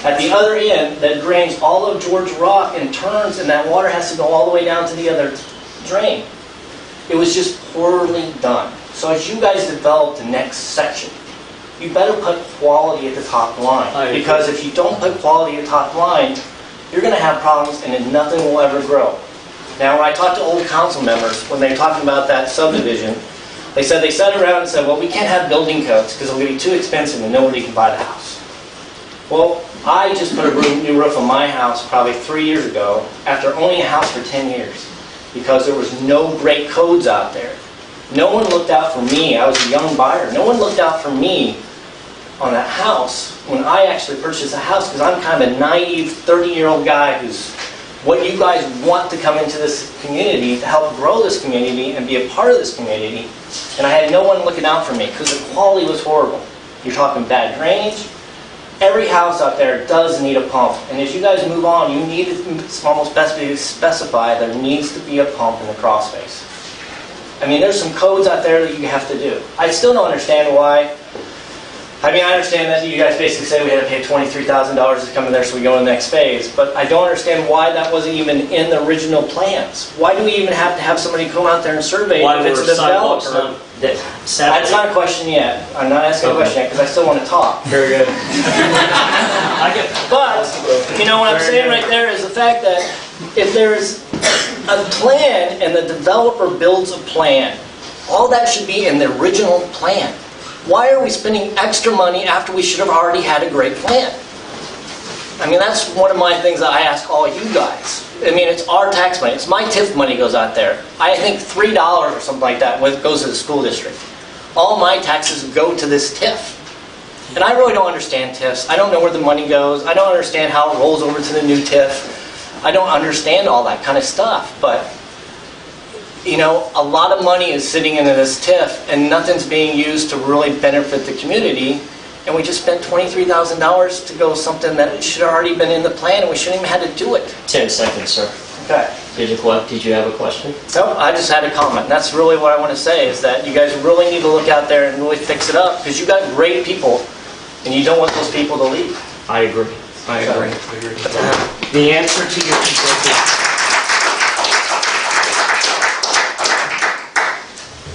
At the other end, that drains all of George Rock and turns, and that water has to go all the way down to the other drain. It was just poorly done. So as you guys develop the next section, you better put quality at the top line. Because if you don't put quality at the top line, you're going to have problems and then nothing will ever grow. Now, when I talked to old council members, when they were talking about that subdivision, they sat around and said, well, we can't have building codes because it'll be too expensive and nobody can buy the house. Well, I just put a new roof on my house probably 3 years ago after owning a house for 10 years because there was no great codes out there. No one looked out for me. I was a young buyer. No one looked out for me on that house when I actually purchased a house because I'm kind of a naive 30-year-old guy who's what you guys want to come into this community to help grow this community and be a part of this community. And I had no one looking out for me because the quality was horrible. You're talking bad drainage. Every house out there does need a pump. And as you guys move on, you need to almost best to specify there needs to be a pump in the crawl space. I mean, there's some codes out there that you have to do. I still don't understand why. I mean, I understand that you guys basically say we had to pay $23,000 to come in there so we go to the next phase, but I don't understand why that wasn't even in the original plans. Why do we even have to have somebody come out there and survey Why if it's were a sidewalks developer? not, that, That's not a question yet. I'm not asking a question yet because I still want to talk. very good. I get that. But, you know what I'm saying right there is the fact that if there's a plan and the developer builds a plan, all that should be in the original plan. Why are we spending extra money after we should have already had a great plan? I mean, that's one of my things that I ask all you guys. I mean, it's our tax money. It's my TIF money goes out there. I think $3 or something like that goes to the school district. All my taxes go to this TIF. And I really don't understand TIFs. I don't know where the money goes. I don't understand how it rolls over to the new TIF. I don't understand all that kind of stuff. But, you know, a lot of money is sitting into this TIF and nothing's being used to really benefit the community. And we just spent $23,000 to go something that should have already been in the plan and we shouldn't even have had to do it. 10 seconds, sir. Okay. Did you have a question? No, I just had a comment. And that's really what I want to say is that you guys really need to look out there and really fix it up because you got great people and you don't want those people to leave. I agree. I agree. The answer to your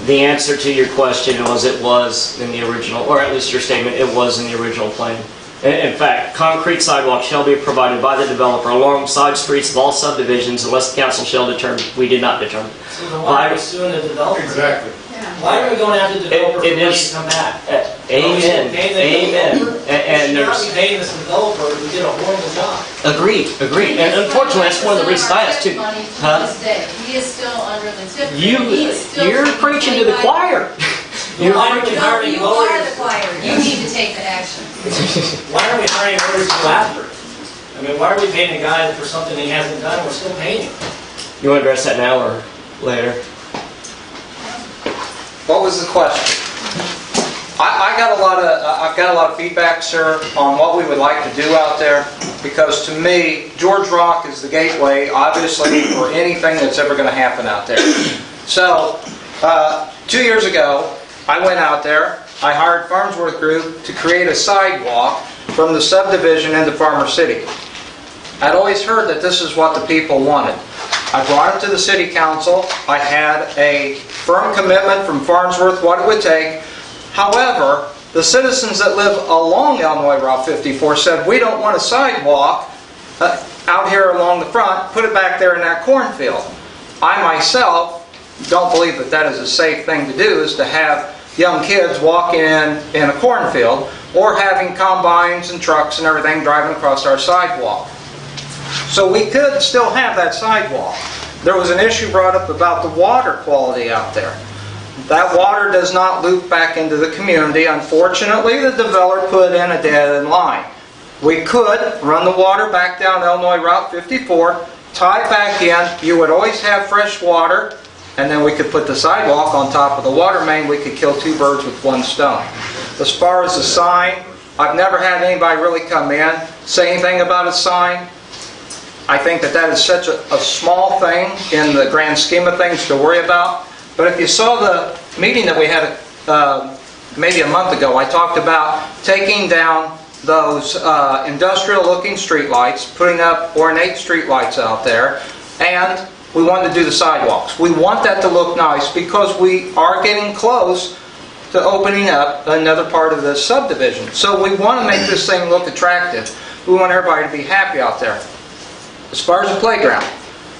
The answer to your question was it was in the original, or at least your statement, it was in the original plan. In fact, concrete sidewalks shall be provided by the developer along side streets of all subdivisions unless the council shall determine. We did not determine. So then why are we suing the developer? Exactly. Why are we going after the developer It for money is- to come back? Amen. Amen. And We should not there's... be paying this developer who did a horrible job. Agreed. And unfortunately, that's one of the reasons I asked too. Huh? He is still under the TIF. He's still You're preaching to the choir. You're Why are we preaching. No, hiring you are lawyers? the choir. You need to take the action. Why are we hiring lawyers to go after it? I mean, why are we paying a guy for something he hasn't done and we're still paying him? You want to address that now or later? What was the question? I've got a lot of feedback, sir, on what we would like to do out there, because to me, George Rock is the gateway, obviously, for anything that's ever going to happen out there. So, 2 years ago, I went out there, I hired Farnsworth Group to create a sidewalk from the subdivision into Farmer City. I'd always heard that this is what the people wanted. I brought it to the city council. I had a firm commitment from Farnsworth what it would take. However, the citizens that live along Illinois Route 54 said, we don't want a sidewalk out here along the front, put it back there in that cornfield. I myself don't believe that that is a safe thing to do, is to have young kids walking in a cornfield or having combines and trucks and everything driving across our sidewalk. So we could still have that sidewalk. There was an issue brought up about the water quality out there. That water does not loop back into the community. Unfortunately, the developer put in a dead-end line. We could run the water back down Illinois Route 54, tie it back in. You would always have fresh water, and then we could put the sidewalk on top of the water main. We could kill two birds with one stone. As far as the sign, I've never had anybody really come in, say anything about a sign. I think that is such a small thing in the grand scheme of things to worry about. But if you saw the meeting that we had maybe a month ago, I talked about taking down those industrial-looking streetlights, putting up ornate streetlights out there, and we wanted to do the sidewalks. We want that to look nice because we are getting close to opening up another part of the subdivision. So we want to make this thing look attractive. We want everybody to be happy out there. As far as the playground,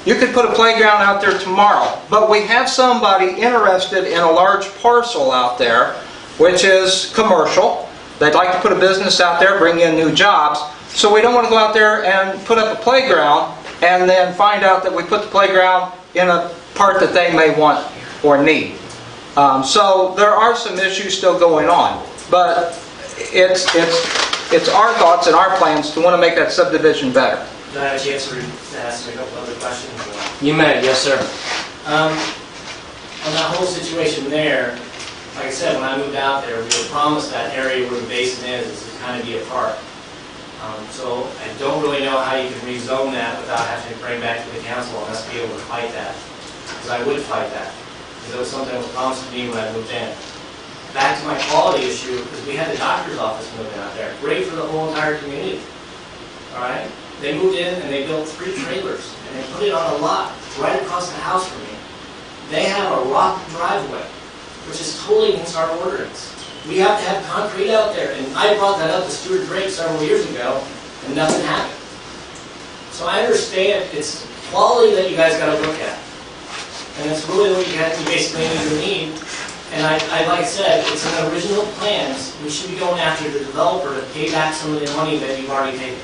you could put a playground out there tomorrow, but we have somebody interested in a large parcel out there, which is commercial. They'd like to put a business out there, bring in new jobs. So we don't want to go out there and put up a playground and then find out that we put the playground in a part that they may want or need. So there are some issues still going on, but it's our thoughts and our plans to want to make that subdivision better. Do I have a chance to ask a couple other questions? You may, yes sir. On that whole situation there, like I said, when I moved out there, we were promised that area where the basin is to kind of be a park. So I don't really know how you can rezone that without having to bring back to the council and us be able to fight that. Because I would fight that. Because it was something that was promised to me when I moved in. back to my quality issue, is we had the doctor's office moving out there. Great for the whole entire community. All right? They moved in and they built 3 trailers and they put it on a lot right across the house from me. They have a rock driveway, which is totally against our ordinance. We have to have concrete out there, and I brought that up to Stuart Drake several years ago, and nothing happened. So I understand it's quality that you guys got to look at, and that's really what you basically need. And like I said, it's in the original plans. We should be going after the developer to pay back some of the money that you've already paid.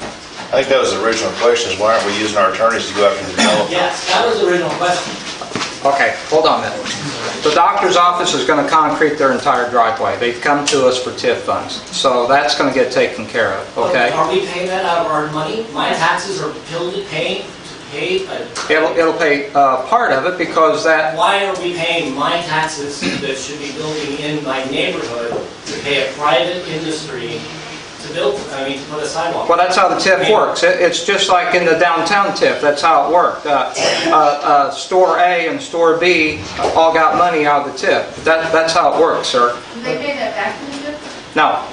I think that was the original question, is why aren't we using our attorneys to go after the developer? Yes, that was the original question. Okay, hold on a minute. The doctor's office is going to concrete their entire driveway. They've come to us for TIF funds, so that's going to get taken care of, okay? Are we paying that out of our money? My taxes are billed to pay. It'll pay part of it because that... Why are we paying my taxes that should be building in my neighborhood to pay a private industry to build, to put a sidewalk? Well, that's how the TIF works. It's just like in the downtown TIF. That's how it worked. Store A and Store B all got money out of the TIF. That's how it works, sir. Do they pay that back to the TIF? No.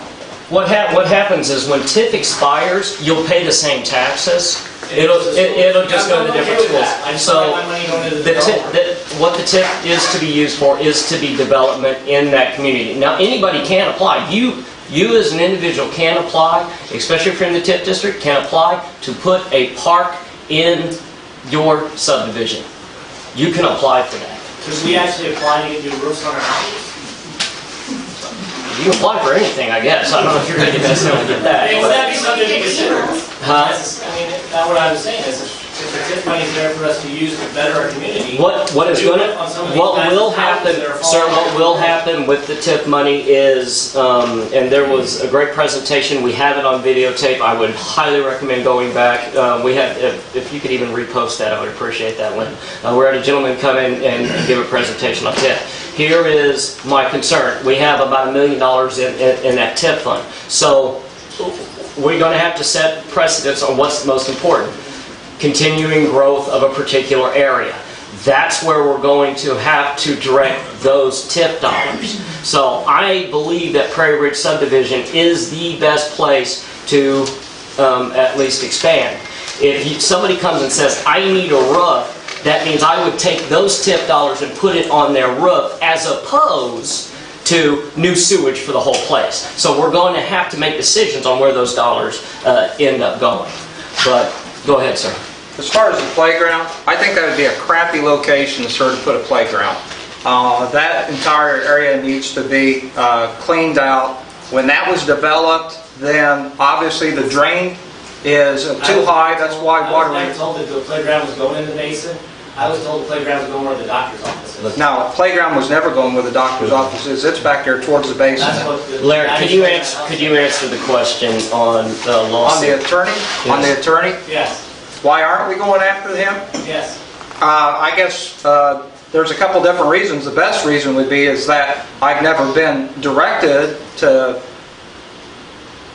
What happens is when TIF expires, you'll pay the same taxes. It'll just go to different schools. So what the TIF is to be used for is to be development in that community. Now anybody can apply. You as an individual can apply, especially if you're in the TIF district, can apply to put a park in your subdivision. You can apply for that. Because we actually apply to get new roofs on our houses. You can apply for anything, I guess. I don't know if you're going to necessarily get that. Would that be something to consider? Huh? That's what I was saying is if the TIF money is there for us to use to better our community. What will happen, sir? What will happen with the TIF money is, and there was a great presentation. We have it on videotape. I would highly recommend going back. We have, if you could even repost that, I would appreciate that one. We had a gentleman come in and give a presentation on TIF. Here is my concern. We have about $1 million in that TIF fund. So we're going to have to set precedents on what's most important. Continuing growth of a particular area. That's where we're going to have to direct those TIF dollars. So I believe that Prairie Ridge subdivision is the best place to at least expand. If somebody comes and says, I need a roof, that means I would take those TIF dollars and put it on their roof as opposed to new sewage for the whole place. So we're going to have to make decisions on where those dollars end up going. But go ahead, sir. As far as the playground, I think that would be a crappy location, sir, to put a playground. That entire area needs to be cleaned out. When that was developed, then obviously the drain is too high. That's why water... I was told that the playground was going in the basin. I was told the playground was going where the doctor's office is. No, playground was never going where the doctor's office is. It's back there towards the basin. Larry, could you answer the question on the lawsuit? On the attorney? Yes. On the attorney? Yes. Why aren't we going after him? Yes. I guess there's a couple different reasons. The best reason would be is that I've never been directed to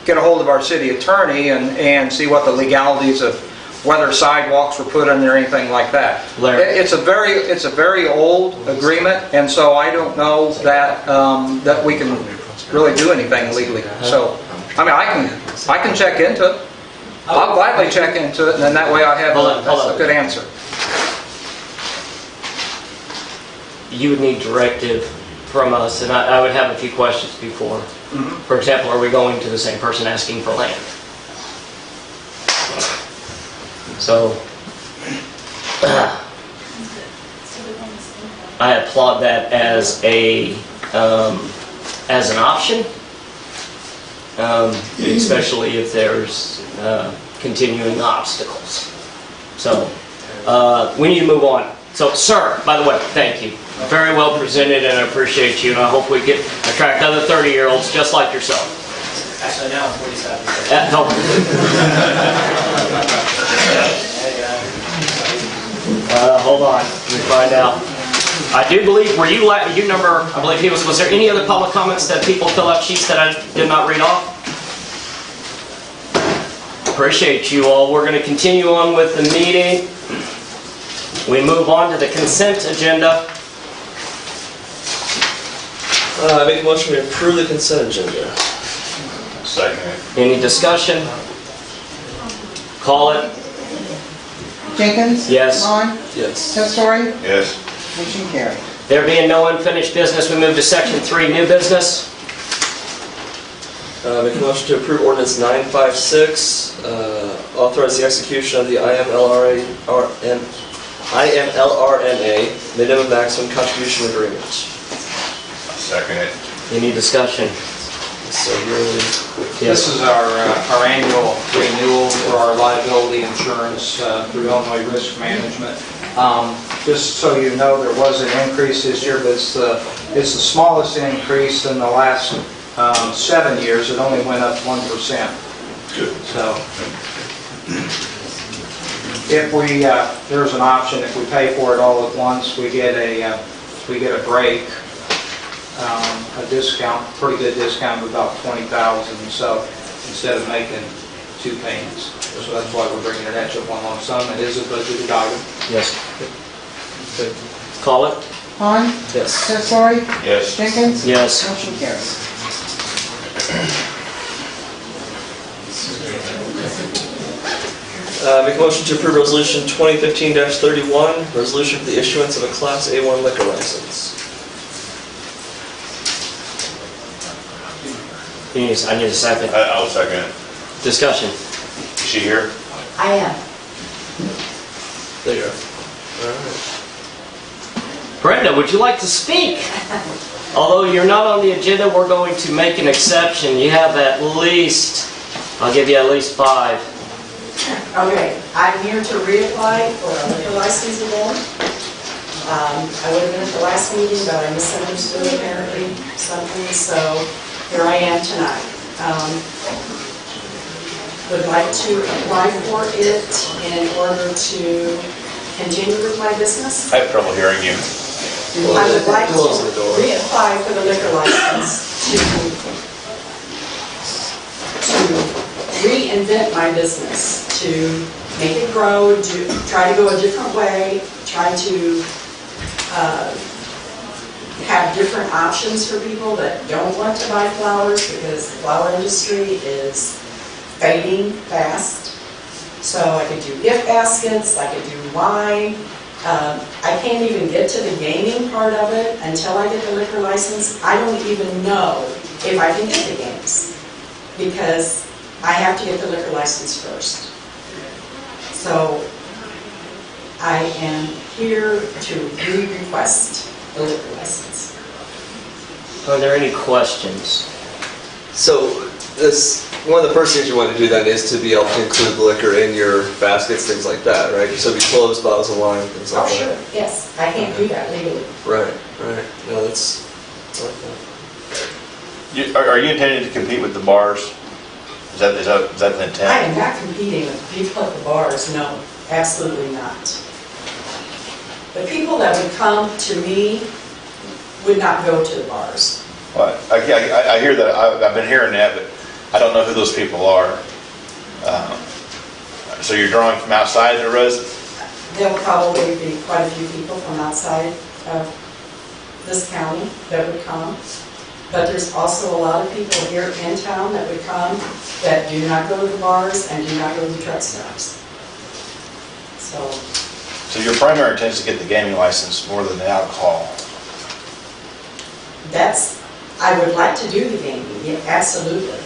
get a hold of our city attorney and see what the legalities of whether sidewalks were put in or anything like that. Larry. It's a very old agreement, and so I don't know that that we can really do anything legally. So, I mean, I can check into it. I'll gladly check into it, and then that way I have a good answer. You would need directive from us, and I would have a few questions before. For example, are we going to the same person asking for land? So, I applaud that as an option, especially if there's continuing obstacles. So, we need to move on. So, sir, by the way, thank you. Very well presented, and I appreciate you, and I hope we get attract other 30-year-olds just like yourself. Actually, now I'm 47. No. Hold on, let me find out. I do believe, were you number, I believe he was there any other public comments that people fill out sheets that I did not read off? Appreciate you all. We're going to continue on with the meeting. We move on to the consent agenda. I make a motion to approve the consent agenda. Second. Any discussion? Call it. Jenkins? Yes. Vaughn? Yes. Testori? Yes. Motion carried. There being no unfinished business, we move to section 3, new business. Make a motion to approve ordinance 956, authorize the execution of the IMLRNA minimum maximum contribution agreement. Second it. Any discussion? So really, This is our annual renewal for our liability insurance through Illinois Risk Management. Just so you know, there was an increase this year, but it's the smallest increase in the last 7 years. It only went up 1%. Good. So if we, there's an option, if we pay for it all at once, we get a break. A discount, pretty good discount of about $20,000. So instead of making 2 payments, so that's why we're bringing it at you one lump sum. It is a budgeted item. Yes. Call it. Vaughn? yes. Testori? Yes. Jenkins? Yes. Motion carried. Make a motion to approve resolution 2015-31, resolution for the issuance of a Class A1 liquor license. I need a second. I'll second it. Discussion. Is she here? I am. There you go. All right. Brenda, would you like to speak? Although you're not on the agenda, we're going to make an exception. You have at least, I'll give you at least 5. Okay, I'm here to reapply for a liquor license again. I would have been at the last meeting, but I misunderstood apparently something, so here I am tonight. Would like to apply for it in order to continue with my business. I have trouble hearing you. I would like to reapply for the liquor license to reinvent my business, to make it grow, try to go a different way, try to have different options for people that don't want to buy flowers, because the flower industry is fading fast. So I could do gift baskets, I could do wine. I can't even get to the gaming part of it until I get the liquor license. I don't even know if I can get the games, because I have to get the liquor license first. So I am here to re-request the liquor license. Are there any questions? So one of the first things you want to do then is to be able to include the liquor in your baskets, things like that, right? So be closed bottles of wine, things like Oh, sure, that. yes. I can't do that legally. Right. No, that's I like that. Are you intending to compete with the bars? Is that the intent? I am not competing with people at the bars, no, absolutely not. The people that would come to me would not go to the bars. Well, I hear that. I've been hearing that, but I don't know who those people are. So you're drawing from outside the residence? There'll probably be quite a few people from outside of this county that would come. But there's also a lot of people here in town that would come that do not go to the bars and do not go to the truck stops. So your primary intent is to get the gaming license more than the alcohol? I would like to do the gaming, yeah, absolutely.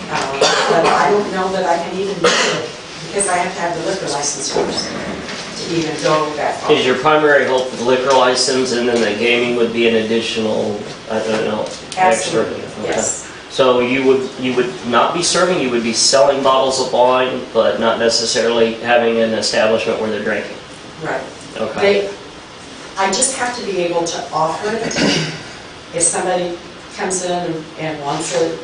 But I don't know that I can even do it, because I have to have the liquor license first to even go that far. Is your primary hope for the liquor license, and then the gaming would be an additional, I don't know, extra? Absolutely, yes. So you would not be serving, you would be selling bottles of wine, but not necessarily having an establishment where they're drinking? Right. Okay. I just have to be able to offer it. If somebody comes in and wants it,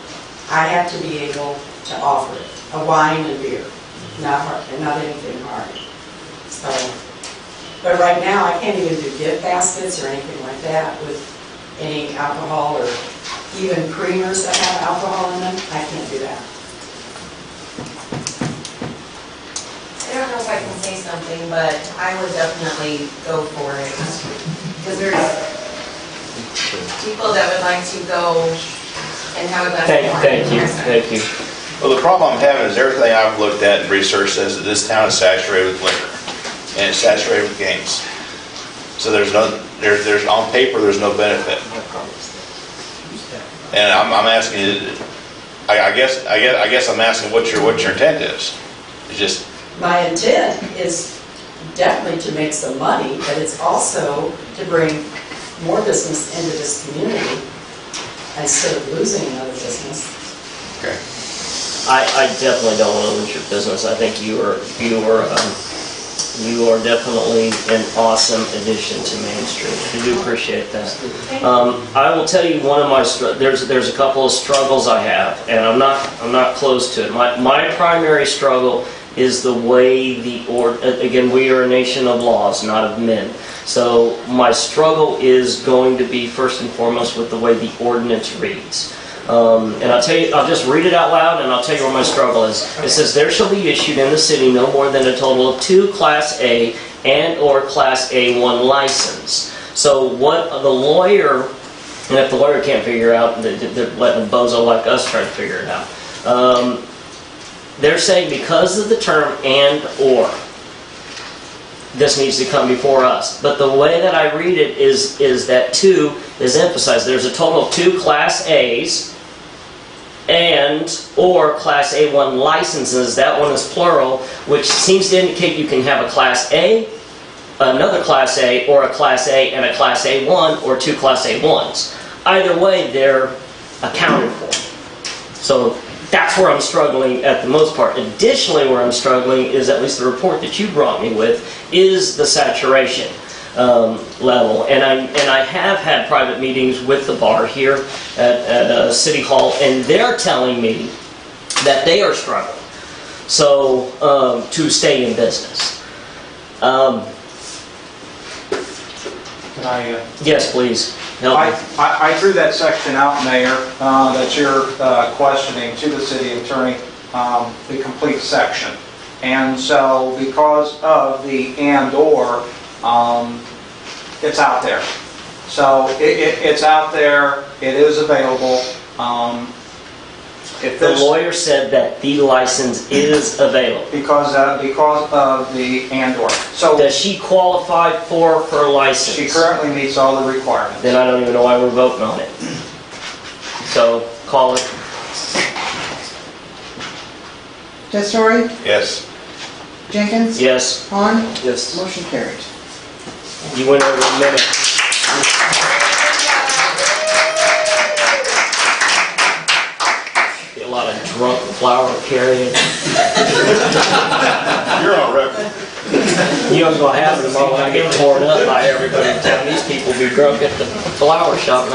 I have to be able to offer it, a wine and beer, not anything hard. So, but right now I can't even do gift baskets or anything like that with any alcohol, or even creamers that have alcohol in them. I can't do that. I don't know if I can say something, but I would definitely go for it. Because people that would like to go and have a glass of wine. Thank you. Well, the problem I'm having is everything I've looked at and researched says that this town is saturated with liquor, and it's saturated with games. So there's on paper, there's no benefit. And I'm asking you, I guess I'm asking what your intent is. It's just, My intent is definitely to make some money, but it's also to bring more business into this community instead of losing another business. okay. I definitely don't want to lose your business. I think you are definitely an awesome addition to Main Street. I do appreciate that. I will tell you one of my there's a couple of struggles I have, and I'm not close to it. My primary struggle is the way again, we are a nation of laws, not of men. So my struggle is going to be first and foremost with the way the ordinance reads. And I'll just read it out loud, and I'll tell you where my struggle is. It says, there shall be issued in the city no more than a total of 2 Class A and or Class A1 license. So what the lawyer, and if the lawyer can't figure it out, they're letting a bozo like us try to figure it out. They're saying because of the term and or, this needs to come before us. But the way that I read it is that 2 is emphasized. There's a total of 2 Class A's and or Class A1 licenses. That one is plural, which seems to indicate you can have a Class A, another Class A, or a Class A and a Class A1, or 2 Class A1s. Either way, they're accounted for. So that's where I'm struggling at the most part. Additionally, where I'm struggling is, at least the report that you brought me with, is the saturation level. And I have had private meetings with the bar here at City Hall, and they're telling me that they are struggling to stay in business. Can I? Yes, please. Help me. I threw that section out, Mayor, that you're questioning to the city attorney, the complete section. And so because of the and/or, it's out there. So it's out there, it is available. The lawyer said that the license is available. Because of the and/or. So does she qualify for her license? She currently meets all the requirements. Then I don't even know why we're voting on it. So, call it. Testori? Yes. Jenkins? Yes. Han? Yes. Motion carried. You went over a minute. A lot of drunk flower carrying. You're on record. You know what's going to happen tomorrow when I get torn up by everybody in town. These people will be drunk at the flower shop.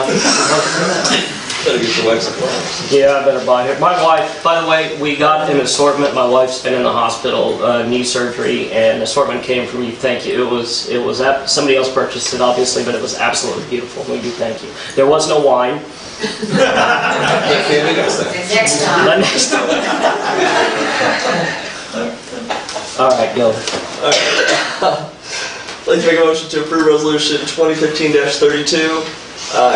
Better get your wife some flowers. Yeah, I better buy her. My wife, by the way, we got an assortment. My wife's been in the hospital, knee surgery, and the assortment came from you. Thank you. It was somebody else purchased it, obviously, but it was absolutely beautiful. We do thank you. There was no wine. Next time. But next time. All right, go. I'd like to make a motion to approve resolution 2015-32,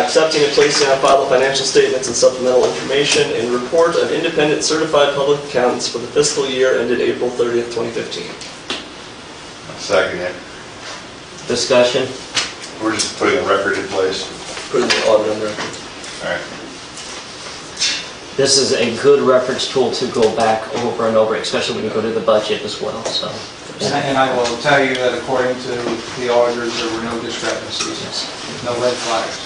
accepting and placing on file the financial statements and supplemental information and report of independent certified public accountants for the fiscal year ended April 30th, 2015. Second it. Discussion. We're just putting a record in place. Putting the audit on the record. All right. This is a good reference tool to go back over and over, especially when you go to the budget as well. So. And I will tell you that according to the auditors, there were no discrepancies, no red flags.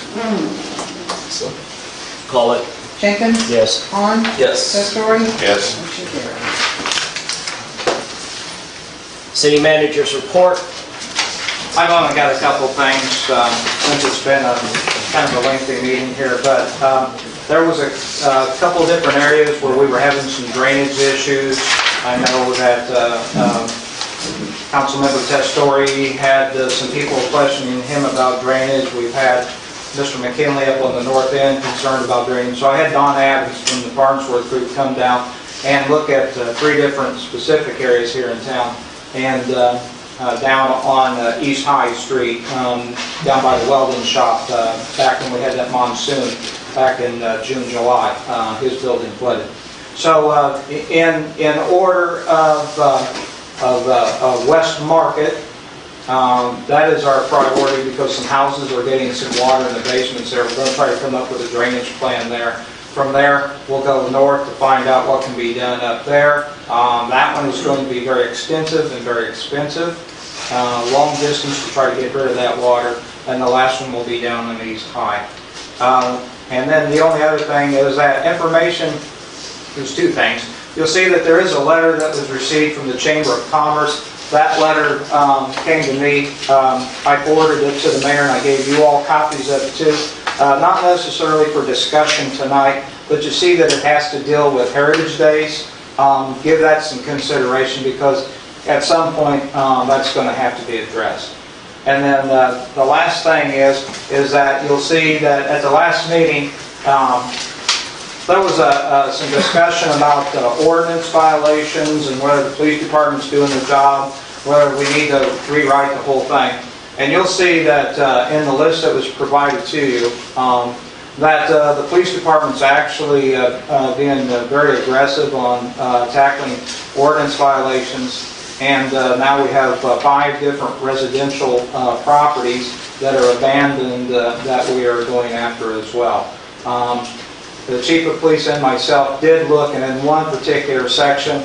So, call it. Jenkins? Yes. Han? yes. Testori? Yes. Motion carried. City manager's report. I've only got a couple things, since it's been a kind of a lengthy meeting here, but there was a couple different areas where we were having some drainage issues. I know that Councilmember Testori had some people questioning him about drainage. We've had Mr. McKinley up on the north end concerned about drainage. So I had Don Adams from the Farnsworth Group come down and look at 3 different specific areas here in town. And down on East High Street, down by the welding shop, back when we had that monsoon, back in June, July. His building flooded. So in order of West Market, that is our priority because some houses are getting some water in the basements there. We're going to try to come up with a drainage plan there. From there, we'll go north to find out what can be done up there. That one is going to be very extensive and very expensive. Long distance to try to get rid of that water. And the last one will be down in East High. And then the only other thing is that information, there's two things. You'll see that there is a letter that was received from the Chamber of Commerce. That letter came to me. I forwarded it to the mayor and I gave you all copies of it too. Not necessarily for discussion tonight, but you see that it has to deal with Heritage Days. Give that some consideration because at some point that's going to have to be addressed. And then the last thing is that you'll see that at the last meeting there was some discussion about ordinance violations and whether the police department's doing their job, whether we need to rewrite the whole thing. And you'll see that in the list that was provided to you, that the police department's actually being very aggressive on tackling ordinance violations. And now we have 5 different residential properties that are abandoned that we are going after as well. The chief of police and myself did look, and in one particular section,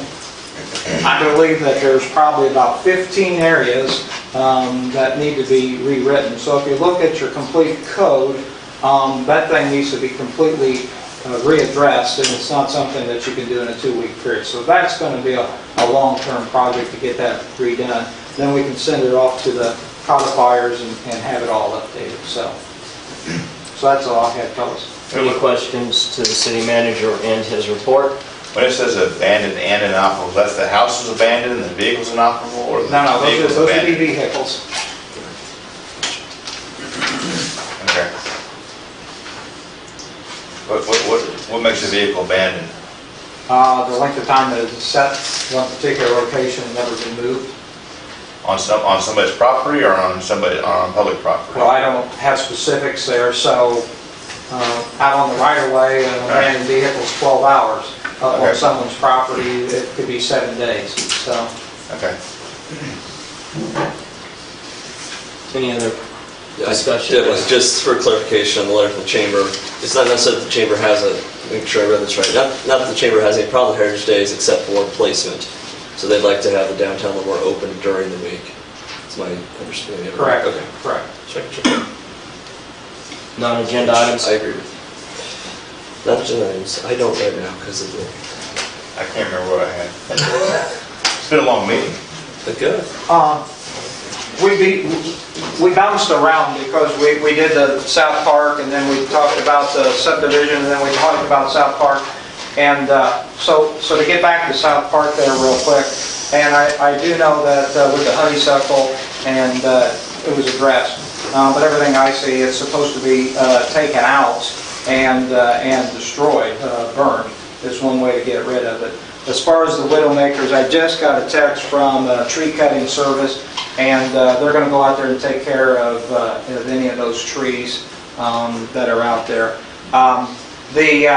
I believe that there's probably about 15 areas that need to be rewritten. So if you look at your complete code, that thing needs to be completely readdressed, and it's not something that you can do in a 2-week period. So that's going to be a long-term project to get that redone. Then we can send it off to the codifiers and have it all updated. So that's all I had, fellas. Any questions to the city manager and his report? When it says abandoned and inoperable, that's the house is abandoned and the vehicle's inoperable, or the No, vehicle's those would be abandoned? vehicles. Okay. What makes a vehicle abandoned? The length of time that it's set, one particular location, and never been moved. On somebody's property or on public property? Well, I don't have specifics there, so out on the right-of-way, an abandoned vehicle is 12 hours. Up on someone's property, it could be 7 days. So. Okay. Any other discussion? Just for clarification on the letter from the chamber, it's not necessarily that the chamber has make sure I read this right. Not that the chamber has any problem with Heritage Days except for placement. So they'd like to have the downtown a little more open during the week. That's my understanding. Correct. Okay. Correct. Check. Non-agenda items? I agree with you. Non-agenda items, I don't right now because of the... I can't remember what I had. It's been a long meeting. But good. We bounced around because we did the South Park, and then we talked about the subdivision, and then we talked about South Park. And so to get back to South Park there real quick, and I do know that with the honeysuckle, and it was addressed. But everything I see, it's supposed to be taken out and destroyed, burned. It's one way to get rid of it. As far as the Widowmakers, I just got a text from a tree cutting service, and they're going to go out there and take care of any of those trees that are out there. The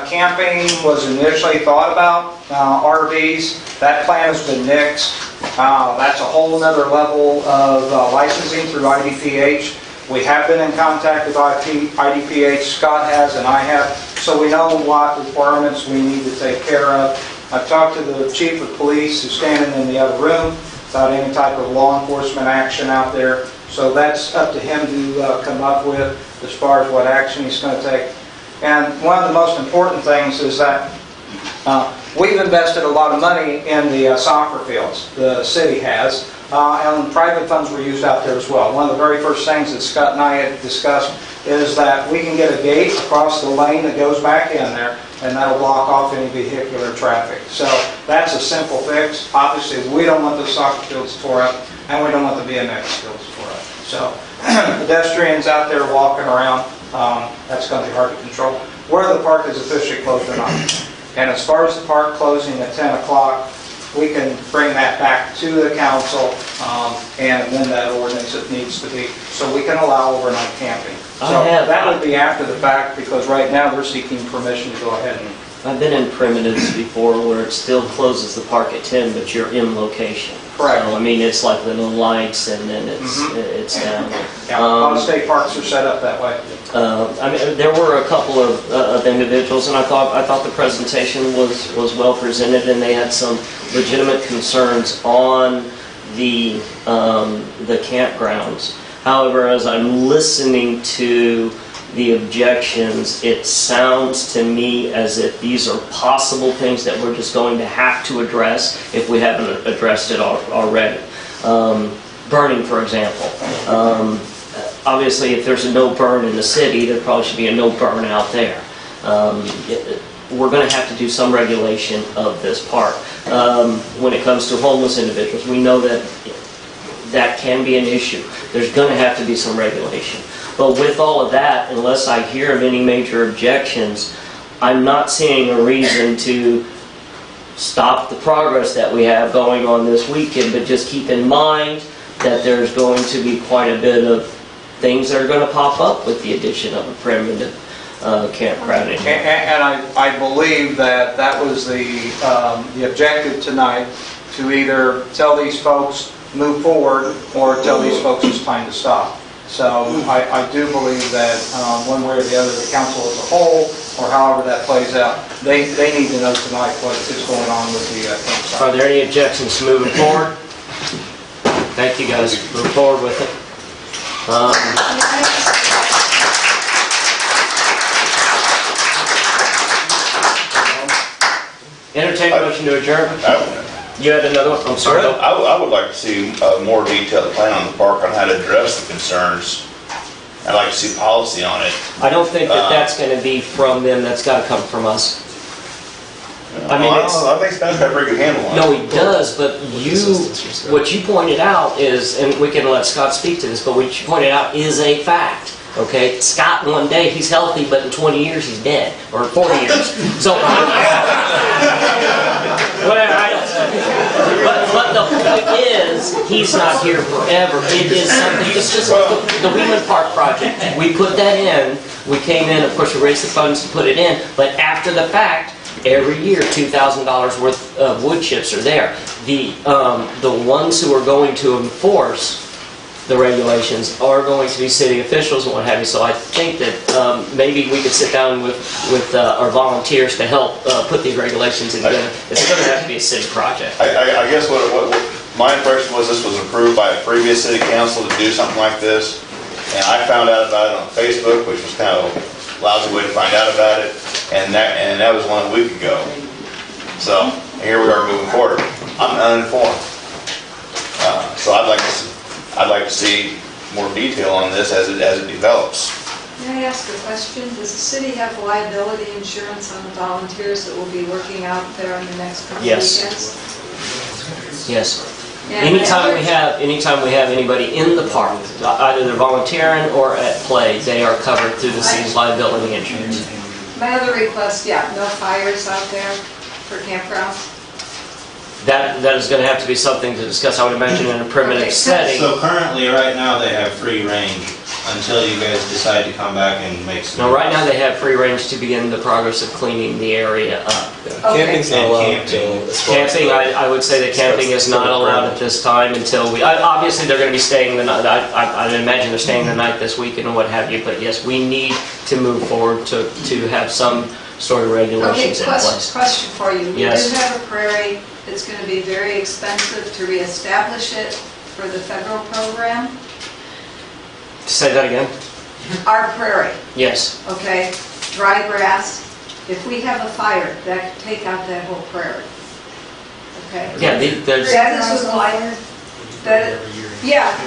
camping was initially thought about, RVs. That plan has been nixed. That's a whole other level of licensing through IDPH. We have been in contact with IDPH, Scott has and I have, so we know what requirements we need to take care of. I've talked to the chief of police who's standing in the other room about any type of law enforcement action out there. So that's up to him to come up with as far as what action he's going to take. And one of the most important things is that we've invested a lot of money in the soccer fields, the city has, and private funds were used out there as well. One of the very first things that Scott and I had discussed is that we can get a gate across the lane that goes back in there, and that'll block off any vehicular traffic. So that's a simple fix. Obviously, we don't want the soccer fields tore up, and we don't want the BMX fields tore up. So pedestrians out there walking around, that's going to be hard to control. Whether the park is officially closed or not. And as far as the park closing at 10 o'clock, we can bring that back to the council and amend that ordinance if needs to be, so we can allow overnight camping. I So have- that would be after the fact, because right now they're seeking permission to go ahead and I've been in primitives before where it still closes the park at 10, but you're in location. Correct. So, I mean, it's like little lights and then it's down. Yeah, a lot of state parks are set up that way. I mean, there were a couple of individuals, and I thought the presentation was well presented, and they had some legitimate concerns on the campgrounds. However, as I'm listening to the objections, it sounds to me as if these are possible things that we're just going to have to address if we haven't addressed it already. Burning, for example. Obviously, if there's a no burn in the city, there probably should be a no burn out there. We're going to have to do some regulation of this park. When it comes to homeless individuals, we know that can be an issue. There's going to have to be some regulation. But with all of that, unless I hear of any major objections, I'm not seeing a reason to stop the progress that we have going on this weekend, but just keep in mind that there's going to be quite a bit of things that are going to pop up with the addition of a primitive campground. And I believe that was the objective tonight, to either tell these folks move forward or tell these folks it's time to stop. So I do believe that one way or the other, the council as a whole, or however that plays out, they need to know tonight what is going on with the campsite. Are there any objections to moving forward? Thank you, guys. Move forward with it. Entertain a motion to adjourn. You had another one? I'm sorry. I would like to see a more detailed plan on the park on how to address the concerns. I'd like to see policy on it. I don't think that that's going to be from them. That's got to come from us. I mean, I think Spencer's got a pretty good handle on it. No, he does, but what you pointed out is, and we can let Scott speak to this, but what you pointed out is a fact. Okay, Scott, one day he's healthy, but in 20 years he's dead, or 40 years. So, but the point is, he's not here forever. It is something. It's just like the Wheelan Park project. We put that in. We came in. Of course, we raised the funds to put it in. But after the fact, every year $2,000 worth of wood chips are there. The ones who are going to enforce the regulations are going to be city officials and what have you. So I think that maybe we could sit down with our volunteers to help put these regulations together. It's going to have to be a city project. I guess what my impression was, this was approved by a previous city council to do something like this, and I found out about it on Facebook, which was kind of a lousy way to find out about it, and that was 1 week ago. So here we are moving forward. I'm uninformed, so I'd like to see more detail on this as it develops. May I ask a question? Does the city have liability insurance on the volunteers that will be working out there on the next couple Yes. weekends? Yes. Yeah, Anytime we have anybody in the park, either they're volunteering or at play, they are covered through the city's liability insurance. My other request, no fires out there for campgrounds. That is going to have to be something to discuss, I would imagine, in a primitive setting. So currently, right now, they have free range until you guys decide to come back and make some. No, right now they have free range to begin the progress of cleaning the area up. Camping's not allowed. Camping, I would say that camping is not allowed at this time until we, obviously they're going to be staying the night, I imagine they're staying the night this weekend and what have you, but yes, we need to move forward to have some sort of regulations in place. Question for you. Yes. We do have a prairie. It's going to be very expensive to reestablish it for the federal program. Say that again? Our prairie, Yes. okay, dry grass. If we have a fire, that could take out that whole prairie. Okay? Yeah, there's... That is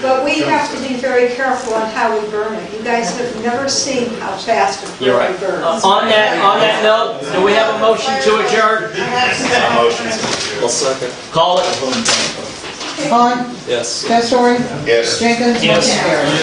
but we have to be very careful on how we burn it. You guys have never seen how fast a You're prairie right. burns. On that note, do we have a motion to adjourn? I'll second. Call it. Vaughn? Yes. Testori? Yes. Jenkins? Yes. Motion carries.